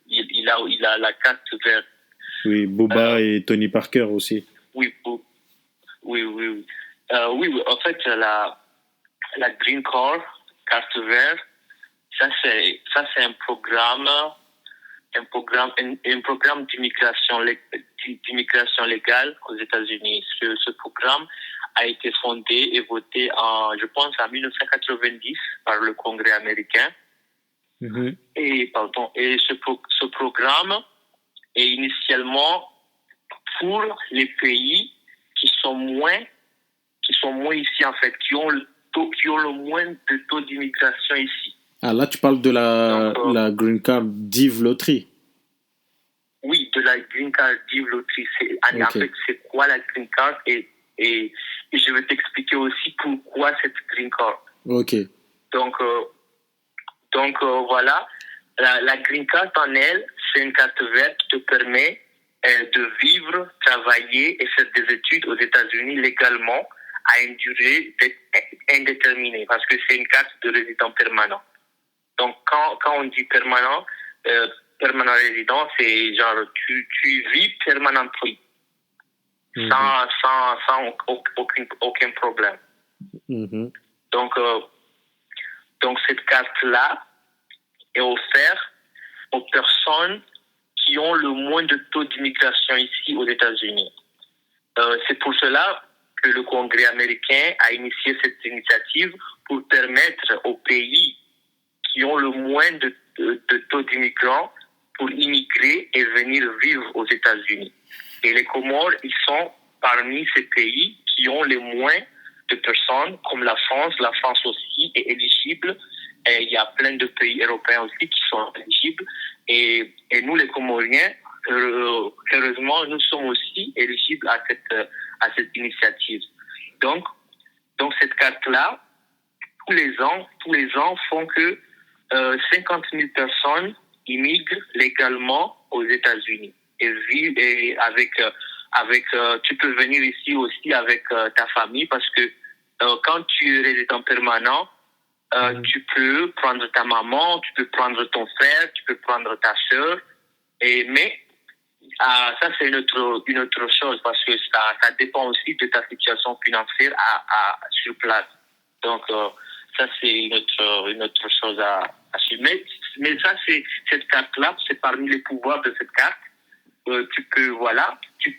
il a la carte verte. oui, Euh, Booba et Tony Parker aussi. oui, oui, oui, oui. Oui, oui, en fait, la Green Card, carte verte, ça c'est un programme d'immigration légale aux États-Unis. Ce programme a été fondé et voté je pense, en 1990 par le Congrès américain. Mhm. Et ce programme est initialement pour les pays qui sont moins ici, en fait, qui ont le moins de taux d'immigration ici. Ah, là, tu parles de Donc, la green card d'Yves Lotry. oui, de la green card Lottery. En Ok, fait, c'est quoi la green card et je vais t'expliquer aussi pourquoi cette green card. ok. Donc, voilà, la green card en elle, c'est une carte verte qui te permet de vivre, travailler et faire des études aux États-Unis légalement à une durée indéterminée parce que c'est une carte de résident permanent. Donc, quand on dit permanent, permanent résident, c'est genre tu vis permanently, Mhm. sans aucun problème. Mhm. Donc, cette carte-là est offerte aux personnes qui ont le moins de taux d'immigration ici aux États-Unis. C'est pour cela que le Congrès américain a initié cette initiative pour permettre aux pays qui ont le moins de taux d'immigrants pour immigrer et venir vivre aux États-Unis. Et les Comores, ils sont parmi ces pays qui ont les moins de personnes, comme la France. La France aussi est éligible. Et il y a plein de pays européens aussi qui sont éligibles. Et nous, les Comoriens, heureusement, nous sommes aussi éligibles à cette initiative. Donc cette carte-là, tous les ans font que 50 000 personnes immigrent légalement aux États-Unis et vivent tu peux venir ici aussi avec ta famille parce que quand tu es résident permanent, tu peux prendre ta maman, tu peux prendre ton frère, tu peux prendre ta sœur, mais ça c'est une autre chose parce que ça dépend aussi de ta situation financière sur place. Donc ça c'est une autre chose à suivre. Mais ça c'est cette carte-là, c'est parmi les pouvoirs de cette carte. Tu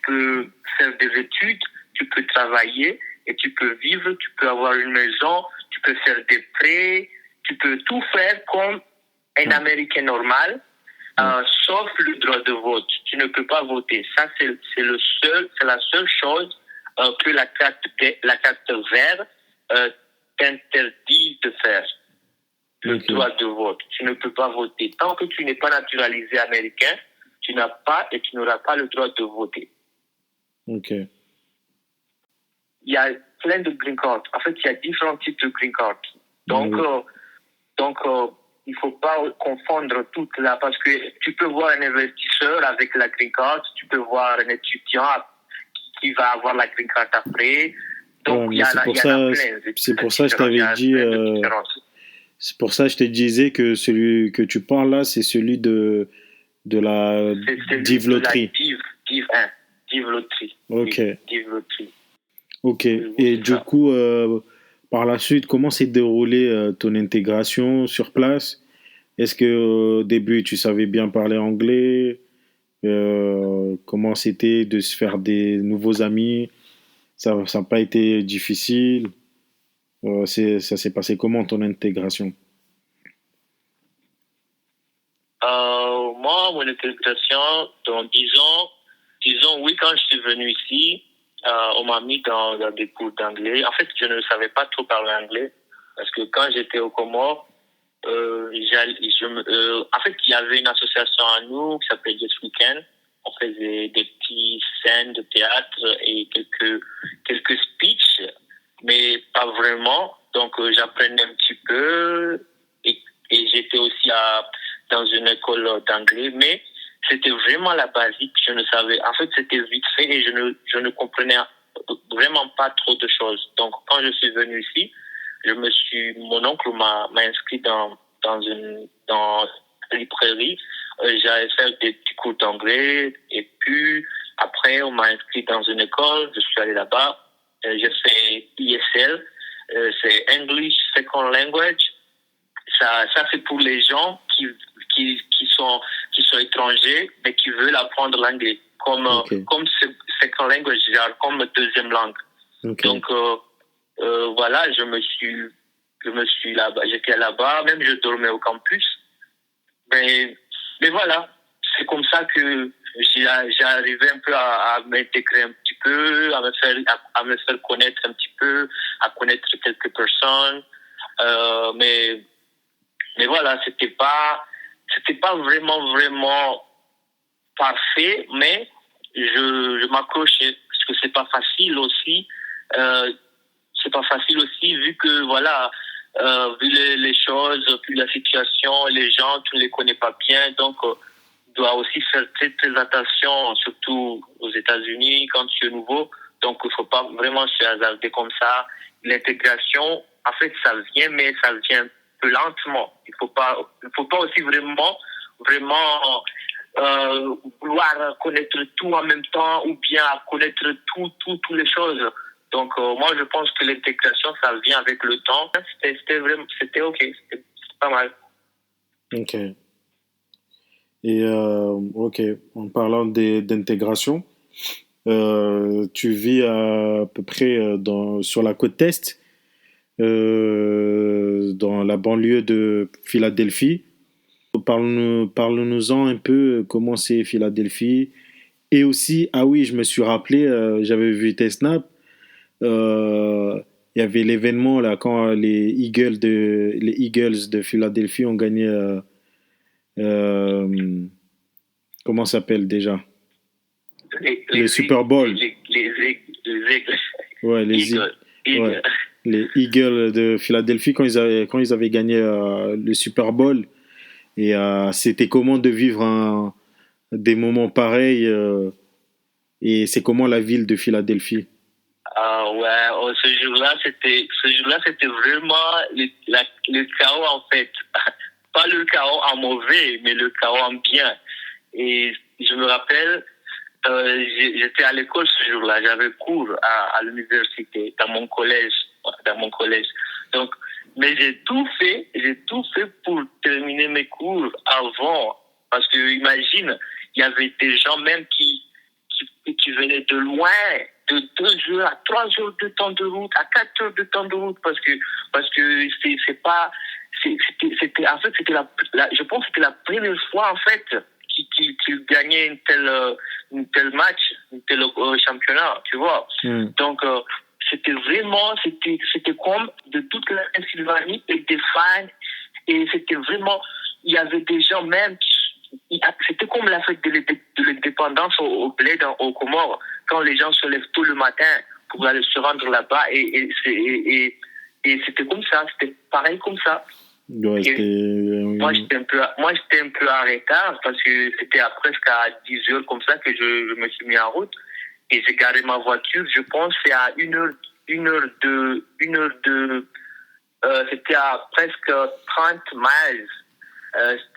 peux faire des études, tu peux travailler et tu peux vivre, tu peux avoir une maison, tu peux faire des prêts, tu peux tout faire comme un Américain normal, sauf le droit de vote. Tu ne peux pas voter. Ça c'est la seule chose que la carte verte t'interdit de faire. Le droit de vote. Tu ne peux pas voter. Tant que tu n'es pas naturalisé américain, tu n'as pas et tu n'auras pas le droit de voter. Ok. Il y a plein de green cards. En fait, il y a différents types de green cards. Donc, il ne faut pas confondre toutes là parce que tu peux voir un investisseur avec la green card, tu peux voir un étudiant qui va avoir la green card après. Donc, c'est pour ça que je t'avais dit. C'est pour ça que je te disais que celui que tu parles là, c'est celui de la Div Lottery. Div Lottery. Ok. Div Lottery. Ok. Et du coup, par la suite, comment s'est déroulée ton intégration sur place? Est-ce que au début tu savais bien parler anglais? Comment c'était de se faire des nouveaux amis? Ça n'a pas été difficile? Ça s'est passé comment ton intégration? Moi, mon intégration, donc, disons, oui, quand je suis venu ici, on m'a mis dans des cours d'anglais. En fait, je ne savais pas trop parler anglais parce que quand j'étais au Comores, en fait, il y avait une association à nous qui s'appelait Yes Weekend. On faisait des petits scènes de théâtre et quelques speeches, mais pas vraiment. Donc, j'apprenais un petit peu et j'étais aussi dans une école d'anglais, mais c'était vraiment la basique. Je ne savais, en fait, c'était vite fait et je ne comprenais vraiment pas trop de choses. Donc, quand je suis venu ici, mon oncle m'a inscrit dans une librairie. J'allais faire des petits cours d'anglais et puis après, on m'a inscrit dans une école. Je suis allé là-bas. J'ai fait ESL, c'est English Second Language. Ça c'est pour les gens qui sont étrangers mais qui veulent apprendre l'anglais comme second language, comme deuxième langue. Okay. Donc voilà, je me suis là-bas, j'étais là-bas, même je dormais au campus. Mais voilà, c'est comme ça que j'ai arrivé un peu à m'intégrer un petit peu, à me faire connaître un petit peu, à connaître quelques personnes. Mais voilà, c'était pas vraiment parfait, mais je m'accrochais parce que c'est pas facile aussi. C'est pas facile aussi vu que voilà, vu les choses, vu la situation, les gens, tu ne les connais pas bien, donc dois aussi faire très très attention, surtout aux États-Unis quand tu es nouveau. Donc il faut pas vraiment se hasarder comme ça. L'intégration, en fait, ça vient, mais ça vient peu lentement. Il faut pas aussi vraiment vouloir connaître tout en même temps ou bien connaître toutes les choses. Donc moi je pense que l'intégration ça vient avec le temps. C'était ok, c'était pas mal. Ok. Et ok, en parlant d'intégration, tu vis à peu près sur la côte est, dans la banlieue de Philadelphie. Parle-nous-en un peu comment c'est Philadelphie. Et aussi, ah oui, je me suis rappelé, j'avais vu tes snaps. Il y avait l'événement là quand les Eagles de Philadelphie ont gagné. Euh, comment ça s'appelle déjà? Le Super Bowl. Les aigles. Ouais, Eagle. ouais, les Eagles de Philadelphie quand ils avaient gagné le Super Bowl. Et c'était comment de vivre des moments pareils et c'est comment la ville de Philadelphie? Ah ouais, ce jour-là, c'était vraiment le chaos en fait. Pas le chaos en mauvais, mais le chaos en bien. Et je me rappelle, j'étais à l'école ce jour-là, j'avais cours à l'université, dans mon collège, Donc, mais j'ai tout fait pour terminer mes cours avant, parce que imagine, il y avait des gens même qui venaient de loin, de 2 heures à 3 heures de temps de route, à 4 heures de temps de route, parce que c'est pas, en fait, je pense que c'était la première fois, en fait, qu'il gagnait une telle match, un tel championnat, tu vois. Donc, c'était comme de toute la Pennsylvanie et des fans, et c'était vraiment, il y avait des gens même c'était comme la fête de l'indépendance au bled, au Comores, quand les gens se lèvent tôt le matin pour aller se rendre là-bas, et c'était comme ça, c'était pareil comme ça. Ouais, Moi, j'étais un peu en retard parce que c'était presque à 10 heures comme ça que je me suis mis en route, et j'ai garé ma voiture, je pense, c'est à une heure de, c'était à presque 30 miles.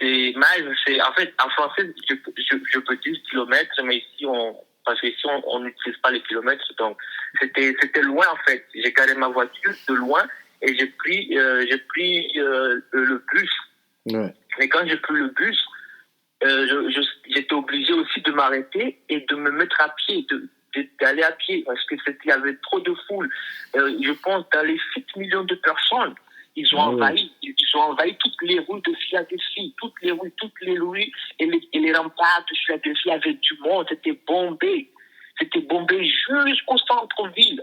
Miles, en fait, en français, je peux dire kilomètres, mais ici, parce qu'ici, on n'utilise pas les kilomètres, donc c'était loin, en fait. J'ai garé ma voiture de loin et j'ai pris le bus. Ouais. Mais quand j'ai pris le bus, j'étais obligé aussi de m'arrêter et de me mettre à pied, d'aller à pied, parce que il y avait trop de foule. Je pense dans les 7 millions de personnes. Ils ont envahi toutes les rues de Philadelphie, toutes les rues et les remparts de Philadelphie avaient du monde, c'était bombé jusqu'au centre-ville.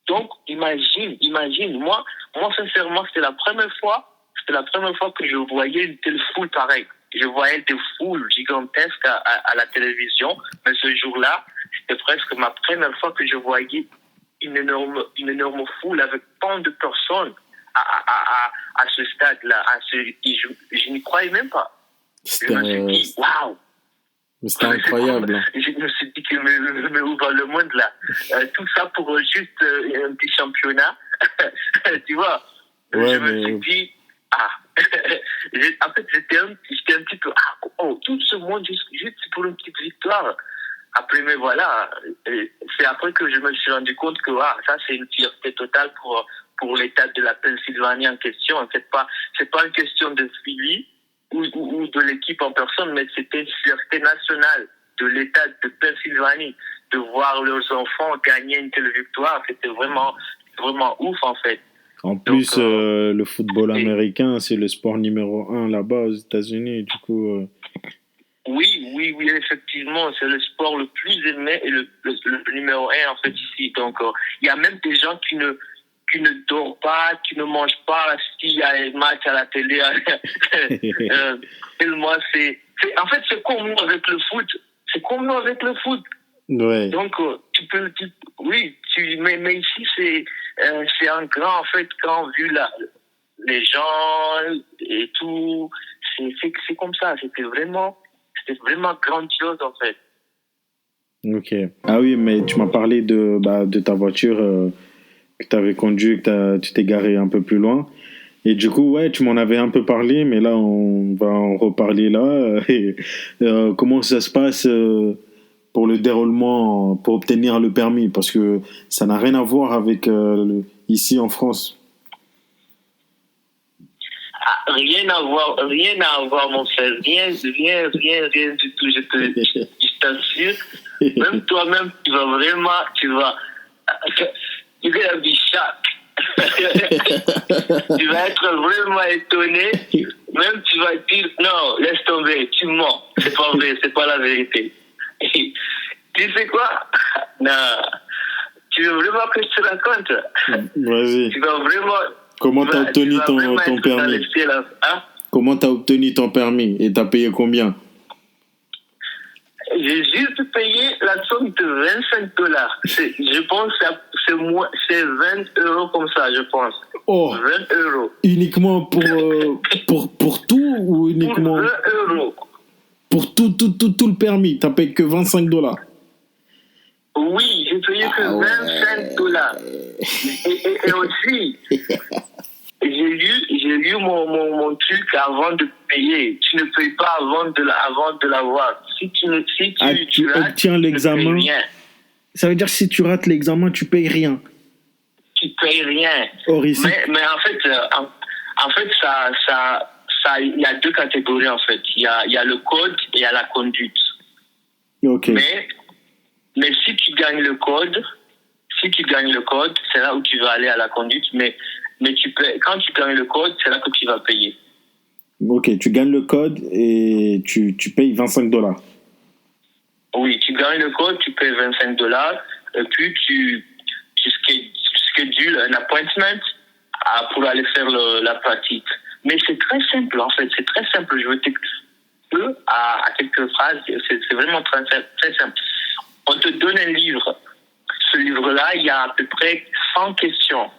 Donc, imagine, moi, sincèrement, c'était la première fois que je voyais une telle foule pareille. Je voyais des foules gigantesques à la télévision, mais ce jour-là, c'était presque ma première fois que je voyais une énorme foule avec tant de personnes à ce stade-là. Je n'y croyais même pas. Je me suis dit, waouh! C'était incroyable. Je me suis dit que me ouvre le monde là. Tout ça pour juste un petit championnat. Tu vois? Ouais, je me suis dit, en fait, j'étais un petit peu, tout ce monde juste pour une petite victoire. Après, mais voilà, c'est après que je me suis rendu compte que ça, c'est une fierté totale pour l'État de la Pennsylvanie en question. C'est pas une question de Philly ou de l'équipe en personne, mais c'était une fierté nationale de l'État de Pennsylvanie de voir leurs enfants gagner une telle victoire. C'était vraiment ouf, en fait. En plus, le football américain, c'est le sport numéro 1 là-bas aux États-Unis. Du coup. Oui, effectivement, c'est le sport le plus aimé et le numéro 1 en fait ici. Donc, il y a même des gens qui ne dorment pas, qui ne mangent pas s'il y a un match à la télé. Tellement en fait, c'est comme nous avec le foot. Ouais. Donc, mais ici, c'est un grand, en fait, quand vu les gens et tout, c'est comme ça. C'était vraiment grandiose, en fait. Ok. Ah oui, mais tu m'as parlé de ta voiture que tu avais conduite, que tu t'es garé un peu plus loin. Et du coup, ouais, tu m'en avais un peu parlé, mais là, on va en reparler là. Et, comment ça se passe pour le déroulement, pour obtenir le permis? Parce que ça n'a rien à voir avec ici en France. rien à voir, mon frère. Rien du tout, je t'assure. Même toi-même, tu vas, tu vas be shocked. Tu vas être vraiment étonné. Même tu vas dire, non, laisse tomber, tu mens. C'est pas vrai, c'est pas la vérité. Tu sais quoi? Non. Tu veux vraiment que je te raconte? Vas-y. Tu vas vraiment... Comment t'as obtenu ton permis? Hein? Comment t'as obtenu ton permis? Et t'as payé combien? J'ai juste payé la somme de $25. Je pense que c'est 20 euros comme ça, je pense. Oh. 20 euros. Uniquement pour tout ou uniquement... Pour 20 euros. Pour tout le permis, t'as payé que $25. Oui, j'ai payé que $25. Et aussi, j'ai lu mon truc avant de payer. Tu ne payes pas avant de l'avoir. Si tu obtiens l'examen, ça veut dire que si tu rates l'examen, tu payes rien. Tu payes rien. Mais en fait, ça, il y a deux catégories en fait. Il y a le code et il y a la conduite. Ok. Mais si tu gagnes le code, c'est là où tu vas aller à la conduite. Mais quand tu gagnes le code, c'est là que tu vas payer. Ok, tu gagnes le code et tu payes $25. Oui, tu gagnes le code, tu payes $25 et puis tu schedules un appointment pour aller faire la pratique. Mais c'est très simple en fait, c'est très simple. Je veux t'expliquer à quelques phrases, c'est vraiment très simple. On te donne un livre. Ce livre-là, il y a à peu près 100 questions.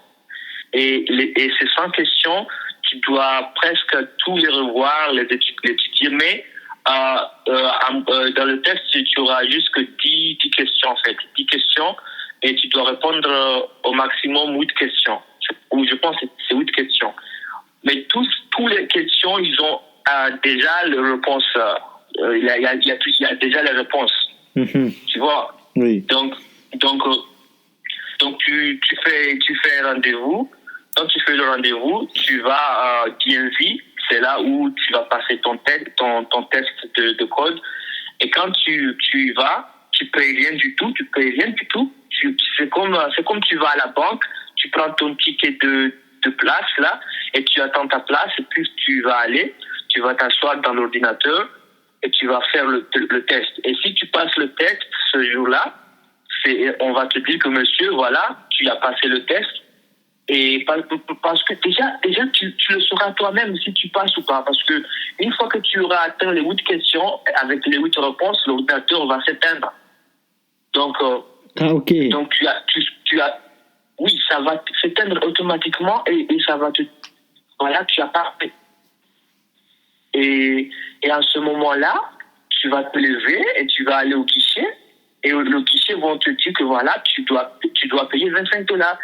Et ces 100 questions, tu dois presque tous les revoir, les étudier. Mais dans le texte, tu auras juste que 10 questions en fait. 10 questions et tu dois répondre au maximum 8 questions. Ou je pense que c'est 8 questions. Mais tous les questions, ils ont déjà les réponses. Il y a déjà les réponses. Tu vois? Oui. Donc tu fais un rendez-vous. Quand tu fais le rendez-vous, tu vas à DMV. C'est là où tu vas passer ton test de code. Et quand tu y vas, tu payes rien du tout. C'est comme tu vas à la banque. Tu prends ton ticket de place là et tu attends ta place. Et puis tu vas t'asseoir dans l'ordinateur et tu vas faire le test. Et si tu passes le test ce jour-là, on va te dire que monsieur, voilà, tu as passé le test. Et parce que déjà tu le sauras toi-même si tu passes ou pas. Parce que une fois que tu auras atteint les 8 questions, avec les 8 réponses, l'ordinateur va s'éteindre. Donc, ok. Donc oui, ça va s'éteindre automatiquement et ça va voilà, tu as parfait. Et à ce moment-là, tu vas te lever et tu vas aller au guichet. Et le guichet vont te dire que voilà, tu dois payer $25.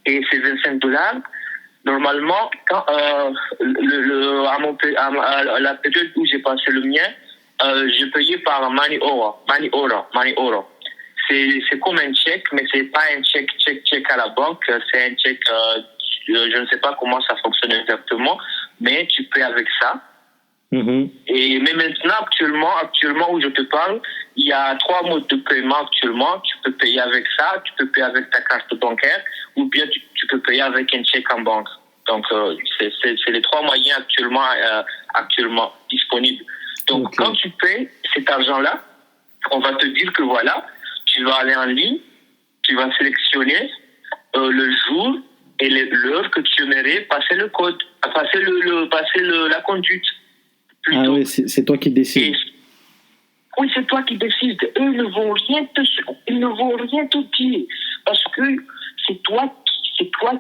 Et ces $25, normalement, quand, à la période où j'ai passé le mien, j'ai payé par money order. C'est comme un chèque, mais c'est pas un chèque à la banque. C'est un chèque, je ne sais pas comment ça fonctionne exactement, mais tu payes avec ça. Et mais maintenant, actuellement où je te parle, il y a 3 modes de paiement actuellement. Tu peux payer avec ça, tu peux payer avec ta carte bancaire, ou bien tu peux payer avec un chèque en banque. Donc c'est les 3 moyens actuellement disponibles. Donc quand tu payes cet argent-là, on va te dire que voilà, tu vas aller en ligne, tu vas sélectionner le jour et l'heure que tu aimerais passer le code, passer la conduite. Plutôt. Ah oui, c'est toi qui décides. Oui, c'est toi qui décides. Eux, ils ne vont rien te dire. Parce que c'est toi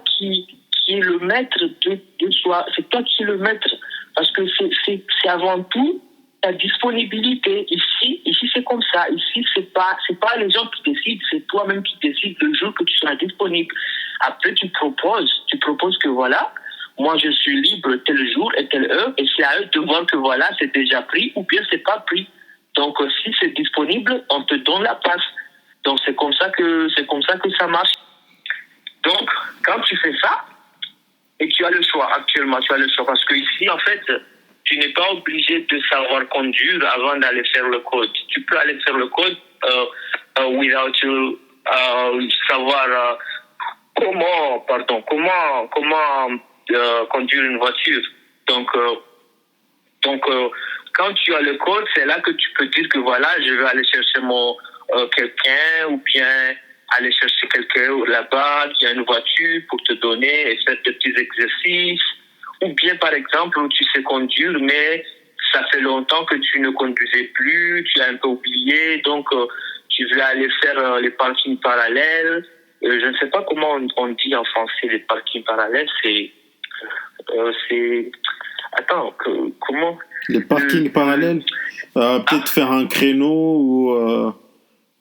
qui est le maître de soi. C'est toi qui es le maître. Parce que c'est avant tout ta disponibilité. Ici, c'est comme ça. Ici, c'est pas les gens qui décident. C'est toi-même qui décides le jour que tu seras disponible. Après, tu proposes que voilà, moi, je suis libre tel jour et telle heure, et c'est à eux de voir que voilà, c'est déjà pris ou bien c'est pas pris. Donc, si c'est disponible, on te donne la place. Donc, c'est comme ça que ça marche. Donc, quand tu fais ça, Et tu as le choix, actuellement, tu as le choix. Parce que ici, en fait, tu n'es pas obligé de savoir conduire avant d'aller faire le code. Tu peux aller faire le code without savoir comment conduire une voiture. Donc, quand tu as le code, c'est là que tu peux dire que voilà, je vais aller chercher quelqu'un ou bien aller chercher quelqu'un là-bas qui a une voiture pour te donner et faire des petits exercices. Ou bien, par exemple, où tu sais conduire, mais ça fait longtemps que tu ne conduisais plus, tu as un peu oublié, donc tu veux aller faire les parkings parallèles. Je ne sais pas comment on dit en français les parkings parallèles, c'est... Attends, comment? Les parkings parallèles, peut-être faire un créneau ou...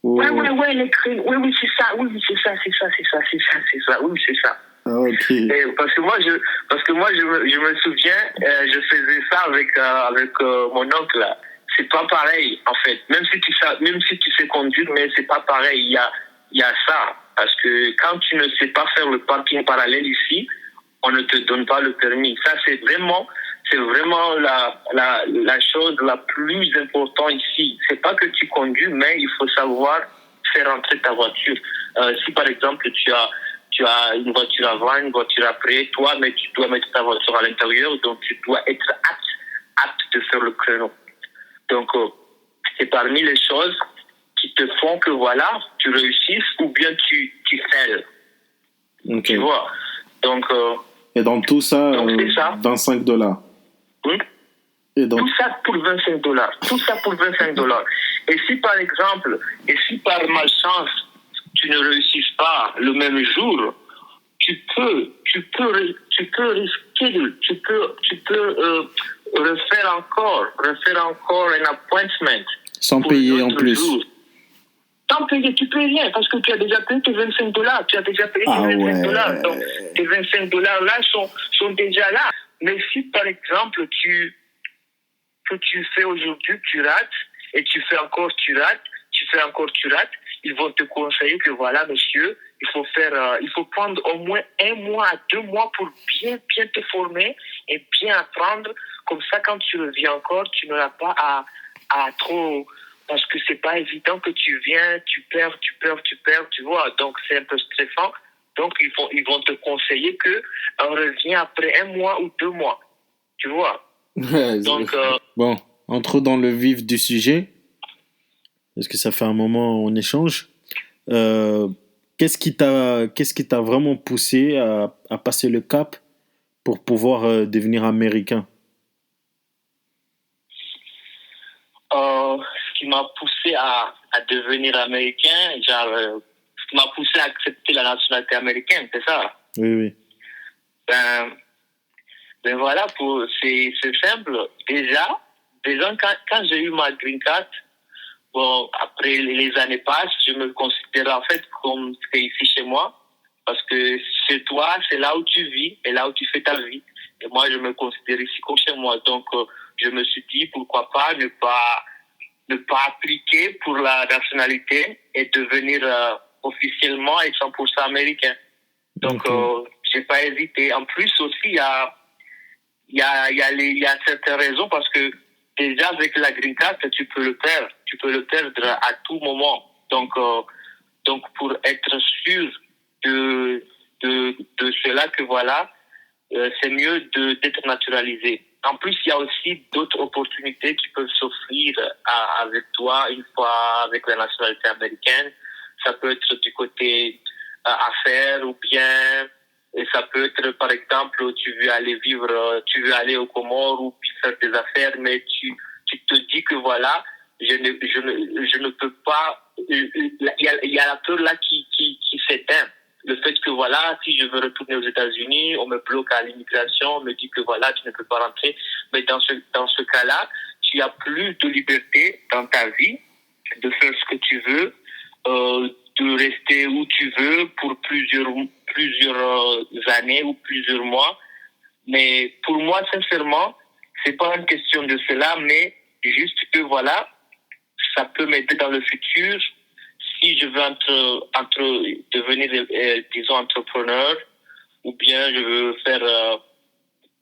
Ouais, les créneaux. Oui, c'est ça. Oui, c'est ça. Oui, c'est ça. Ah, ok. Parce que moi, je me souviens, je faisais ça avec mon oncle. C'est pas pareil, en fait. Même si tu sais conduire, mais c'est pas pareil. Il y a ça. Parce que quand tu ne sais pas faire le parking parallèle ici, on ne te donne pas le permis. Ça, c'est vraiment la chose la plus importante ici. C'est pas que tu conduis, mais il faut savoir faire entrer ta voiture. Si par exemple tu as une voiture avant, une voiture après, toi, mais tu dois mettre ta voiture à l'intérieur, donc tu dois être apte de faire le créneau. Donc c'est parmi les choses qui te font que voilà, tu réussisses ou bien tu fails. Okay. Tu vois. Donc et dans tout ça, ça. $25. Oui. Tout ça pour $25. Et si par malchance, tu ne réussis pas le même jour, tu peux refaire encore un appointment. Sans payer en plus. Jour. Sans payer, tu payes rien parce que tu as déjà payé tes $25. Tu as déjà payé tes $25. Donc, tes $25 là sont déjà là. Mais si, par exemple, que tu fais aujourd'hui, tu rates, et tu fais encore, tu rates, ils vont te conseiller que voilà, monsieur, il faut prendre au moins 1 mois à 2 mois pour bien te former et bien apprendre. Comme ça, quand tu reviens encore, tu n'auras pas à trop... Parce que c'est pas évident que tu viens, tu perds, tu vois. Donc, c'est un peu stressant. Donc, ils vont te conseiller que on revient après 1 mois ou 2 mois. Tu vois. Donc, bon, entrons dans le vif du sujet, parce que ça fait un moment on échange. Qu'est-ce qui t'a vraiment poussé à passer le cap pour pouvoir devenir américain? Ce qui m'a poussé à devenir américain, ce qui m'a poussé à accepter la nationalité américaine, c'est ça? Oui. Ben voilà, c'est simple. Déjà quand j'ai eu ma green card, bon, après les années passent, je me considère en fait comme c'est ici chez moi. Parce que chez toi, c'est là où tu vis et là où tu fais ta vie. Et moi, je me considère ici comme chez moi. Donc, je me suis dit, pourquoi pas ne pas appliquer pour la nationalité et devenir officiellement et 100% américain. Donc, j'ai pas hésité. En plus aussi, il y a certaines raisons parce que déjà avec la green card, tu peux le perdre. Tu peux le perdre à tout moment. Donc pour être sûr de cela que voilà, c'est mieux d'être naturalisé. En plus, il y a aussi d'autres opportunités qui peuvent s'offrir avec toi une fois avec la nationalité américaine. Ça peut être du côté affaires ou bien, et ça peut être par exemple tu veux aller aux Comores ou faire des affaires, mais tu te dis que voilà, je ne peux pas. Il y a la peur là qui s'éteint. Le fait que voilà, si je veux retourner aux États-Unis, on me bloque à l'immigration, on me dit que voilà, tu ne peux pas rentrer. Mais dans ce cas-là, tu as plus de liberté dans ta vie de faire ce que tu veux, de rester où tu veux pour plusieurs années ou plusieurs mois. Mais pour moi, sincèrement, c'est pas une question de cela, mais juste que voilà, ça peut m'aider dans le futur si je veux devenir, disons, entrepreneur ou bien je veux faire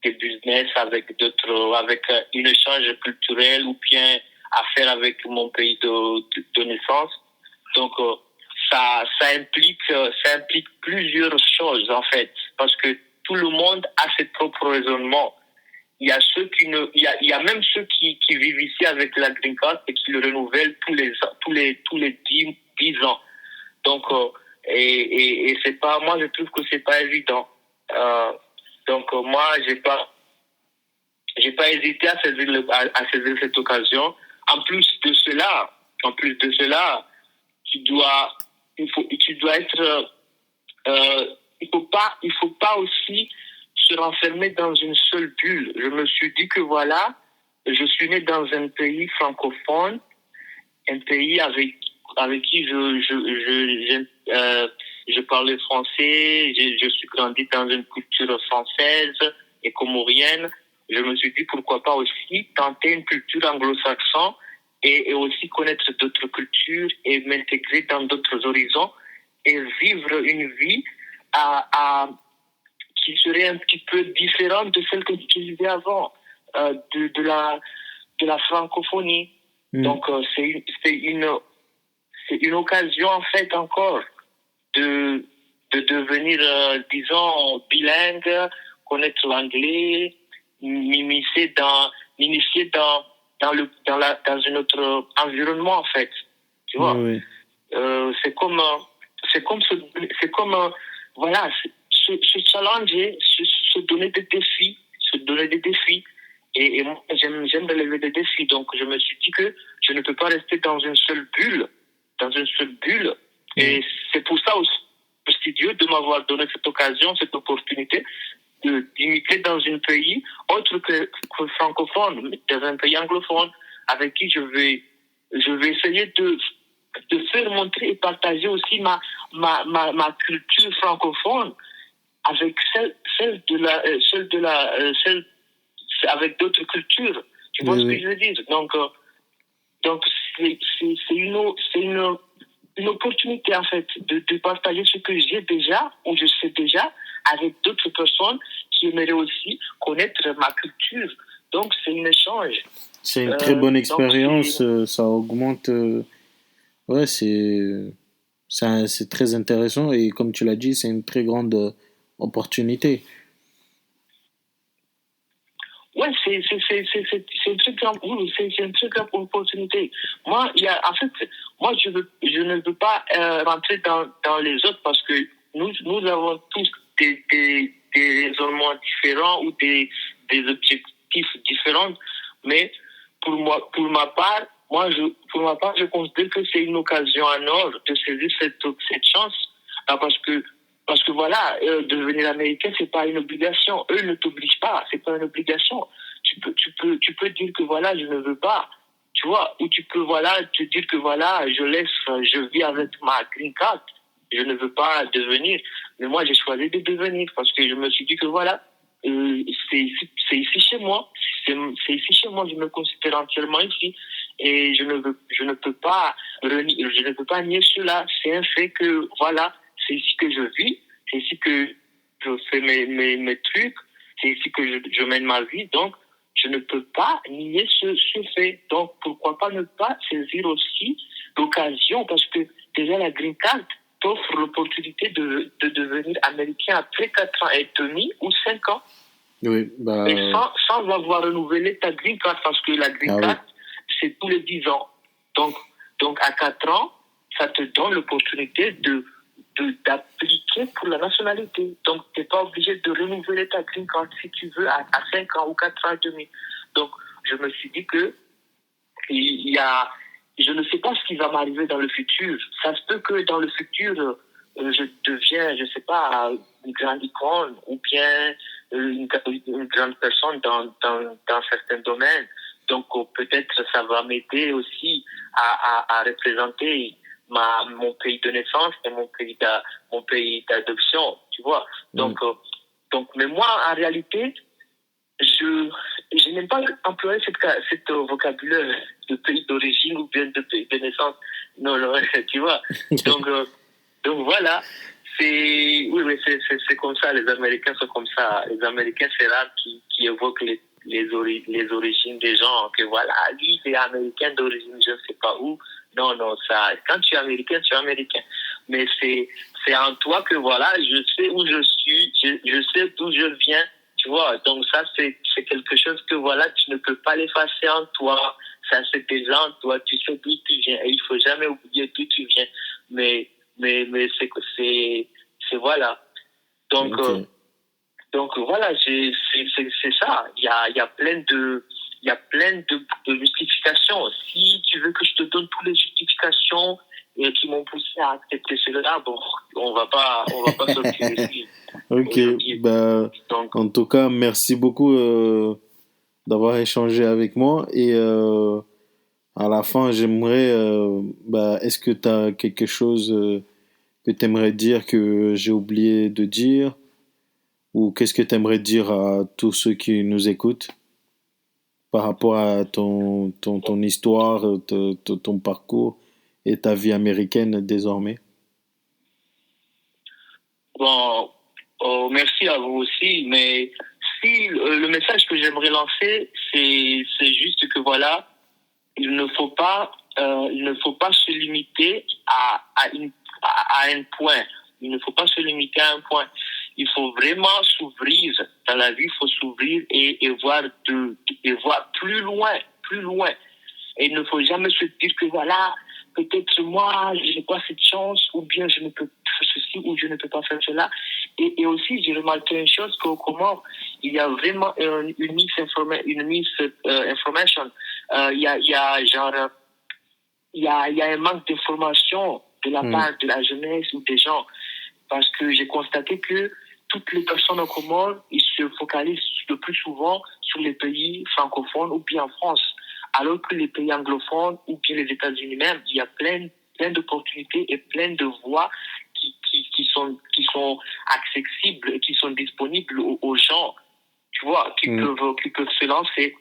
des business avec d'autres, avec un échange culturel, ou bien affaire avec mon pays de naissance. Donc, ça implique plusieurs choses, en fait, parce que tout le monde a ses propres raisonnements. Il y a il y a même ceux qui vivent ici avec la green card et qui le renouvellent tous les 10 ans. Donc, et c'est pas, moi, je trouve que c'est pas évident. Moi, j'ai pas hésité à saisir cette occasion. En plus de cela, tu dois, tu dois être, il faut pas aussi se renfermer dans une seule bulle. Je me suis dit que voilà, je suis né dans un pays francophone, un pays avec qui je parlais français, je suis grandi dans une culture française et comorienne. Je me suis dit pourquoi pas aussi tenter une culture anglo-saxonne et aussi connaître d'autres cultures et m'intégrer dans d'autres horizons et vivre une vie qui serait un petit peu différente de celle que je vivais avant, de la francophonie. Donc, c'est une occasion, en fait, encore de devenir, disons, bilingue, connaître l'anglais, m'initier dans dans un autre environnement, en fait. Tu vois? Oui. C'est comme, voilà, se challenger, se donner des défis, Et moi, j'aime relever des défis. Donc, je me suis dit que je ne peux pas rester dans une seule bulle. Et c'est pour ça aussi, merci Dieu de m'avoir donné cette occasion, cette opportunité d'imiter dans un pays autre que francophone, dans un pays anglophone, avec qui je vais essayer de faire montrer et partager aussi ma culture francophone avec avec d'autres cultures. Tu vois ce que je veux dire? Donc c'est une opportunité, en fait, de partager ce que j'ai déjà, ou je sais déjà, avec d'autres personnes qui aimeraient aussi connaître ma culture. Donc, c'est un échange. C'est une très bonne expérience, ça augmente. Ouais, c'est très intéressant et comme tu l'as dit, c'est une très grande opportunité. Ouais, c'est une très grande, oui, c'est une très grande opportunité. En fait, je ne veux pas rentrer dans les autres parce que nous avons tous des raisonnements différents ou des objectifs différents. Mais pour ma part, je considère que c'est une occasion en or de saisir cette chance. Parce que voilà, devenir américain, c'est pas une obligation. Eux ne t'obligent pas, c'est pas une obligation. Tu peux dire que voilà, je ne veux pas, tu vois, ou tu peux voilà te dire que voilà, je vis avec ma green card, je ne veux pas devenir. Mais moi, j'ai choisi de devenir parce que je me suis dit que voilà, c'est ici chez moi, c'est ici chez moi, je me considère entièrement ici et je ne peux pas nier cela. C'est un fait que voilà. C'est ici que je vis, c'est ici que je fais mes trucs, c'est ici que je mène ma vie. Donc, je ne peux pas nier ce fait. Donc, pourquoi pas ne pas saisir aussi l'occasion, parce que déjà la Green Card t'offre l'opportunité de devenir américain après 4 ans et demi ou 5 ans. Oui, Et sans avoir renouvelé ta Green Card, parce que la Green Card, c'est tous les 10 ans. Donc, à 4 ans, ça te donne l'opportunité d'appliquer pour la nationalité. Donc, tu n'es pas obligé de renouveler ta green card si tu veux à 5 ans ou 4 ans et demi. Donc, je me suis dit que je ne sais pas ce qui va m'arriver dans le futur. Ça se peut que dans le futur, je deviens, je ne sais pas, une grande icône ou bien une grande personne dans certains domaines. Donc, peut-être ça va m'aider aussi à représenter mon pays de naissance et mon pays d'adoption, tu vois. Donc, mais moi, en réalité, je n'aime pas employer cette vocabulaire de pays d'origine ou bien de pays de naissance. Non, tu vois. Donc voilà, c'est comme ça. Les Américains sont comme ça. Les Américains, c'est rare qui évoquent les origines des gens. Que voilà, lui, c'est américain d'origine, je ne sais pas où. Non, non, ça, quand tu es américain, tu es américain. Mais c'est en toi que voilà, je sais où je suis, je sais d'où je viens. Tu vois, donc ça, c'est quelque chose que voilà, tu ne peux pas l'effacer en toi. Ça, c'est déjà en toi. Tu sais d'où tu viens. Et il faut jamais oublier d'où tu viens. Mais c'est voilà. Donc, Ok. donc voilà, c'est ça. Il y a plein de justifications. Si tu veux que je te donne toutes les justifications qui m'ont poussé à accepter cela, bon, on va pas sortir ici Ok, aujourd'hui. bah, Donc, en tout cas, merci beaucoup d'avoir échangé avec moi. Et à la fin, j'aimerais, bah, est-ce que tu as quelque chose que tu aimerais dire que j'ai oublié de dire? Ou qu'est-ce que tu aimerais dire à tous ceux qui nous écoutent par rapport à ton histoire, ton parcours et ta vie américaine désormais? bon, merci à vous aussi. Mais si le message que j'aimerais lancer, c'est juste que voilà, il ne faut pas se limiter à un point. Il ne faut pas se limiter à un point. Il faut vraiment s'ouvrir dans la vie. Il faut s'ouvrir et voir plus loin, plus loin. Et il ne faut jamais se dire que voilà, peut-être moi, je n'ai pas cette chance, ou bien je ne peux pas faire ceci, ou je ne peux pas faire cela. Et aussi, j'ai remarqué une chose qu'au Comore, il y a vraiment une misinformation. Il y a genre, il y a un manque d'information de la Hmm. part de la jeunesse ou des gens. Parce que j'ai constaté que toutes les personnes au Comores, ils se focalisent le plus souvent sur les pays francophones ou bien en France. Alors que les pays anglophones ou bien les États-Unis même, il y a plein d'opportunités et plein de voies qui sont accessibles et qui sont disponibles aux gens, tu vois, Hmm. qui peuvent se lancer.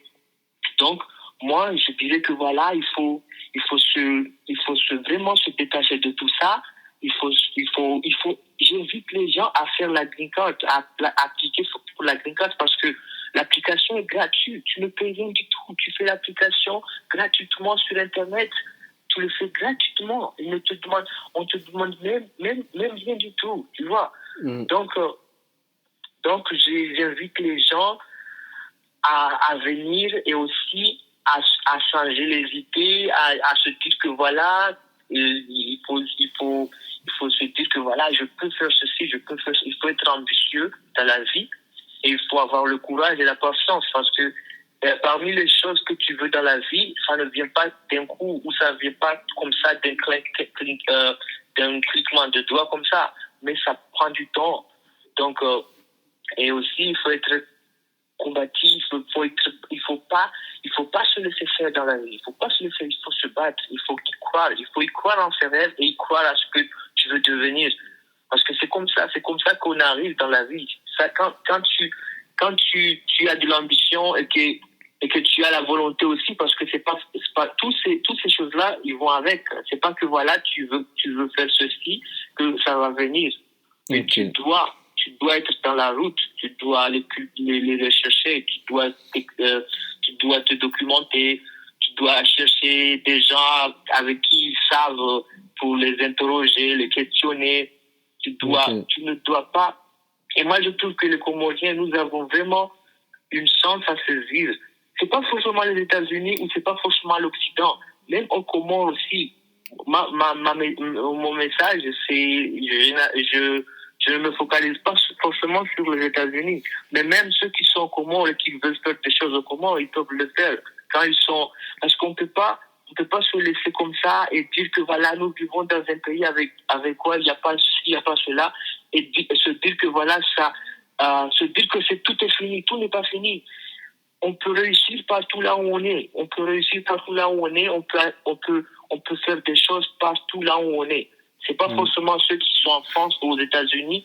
Donc, moi, je dirais que voilà, il faut vraiment se détacher de tout ça. J'invite les gens à faire la green card, à appliquer pour la green card parce que l'application est gratuite. Tu ne payes rien du tout. Tu fais l'application gratuitement sur Internet. Tu le fais gratuitement. On te demande même rien du tout. Tu vois. Hmm. Donc, j'invite les gens à venir et aussi à changer les idées, à se dire que voilà, il faut se dire que voilà, je peux faire ceci, je peux faire ceci. Il faut être ambitieux dans la vie et il faut avoir le courage et la patience parce que parmi les choses que tu veux dans la vie, ça ne vient pas d'un coup ou ça ne vient pas comme ça d'un cliquement de doigts comme ça, mais ça prend du temps. Donc, et aussi, il faut être combatif, il faut pas se laisser faire dans la vie, il faut pas se laisser, il faut se battre, il faut y croire en ses rêves et y croire à ce que tu veux devenir. Parce que c'est comme ça qu'on arrive dans la vie. Ça, tu as de l'ambition et que tu as la volonté aussi, parce que c'est pas toutes ces choses-là, ils vont avec. C'est pas que voilà, tu veux faire ceci, que ça va venir. Mais Ok. tu dois être dans la route, tu dois aller les rechercher, tu dois te documenter, tu dois chercher des gens avec qui ils savent pour les interroger, les questionner. Ok. Tu ne dois pas. Et moi, je trouve que les Comoriens, nous avons vraiment une chance à saisir. C'est pas forcément les États-Unis ou c'est pas forcément l'Occident. Même au Comores aussi. Mon message, c'est, je ne me focalise pas forcément sur les États-Unis. Mais même ceux qui sont au Comores et qui veulent faire des choses au Comores, ils peuvent le faire. Quand ils sont, parce qu'on peut pas se laisser comme ça et dire que voilà, nous vivons dans un pays avec quoi il n'y a pas ceci, il n'y a pas cela, et se dire que voilà, se dire que tout est fini, tout n'est pas fini. On peut réussir partout là où on est. On peut réussir partout là où on est. On peut faire des choses partout là où on est. C'est pas Hmm. forcément ceux qui sont en France ou aux États-Unis,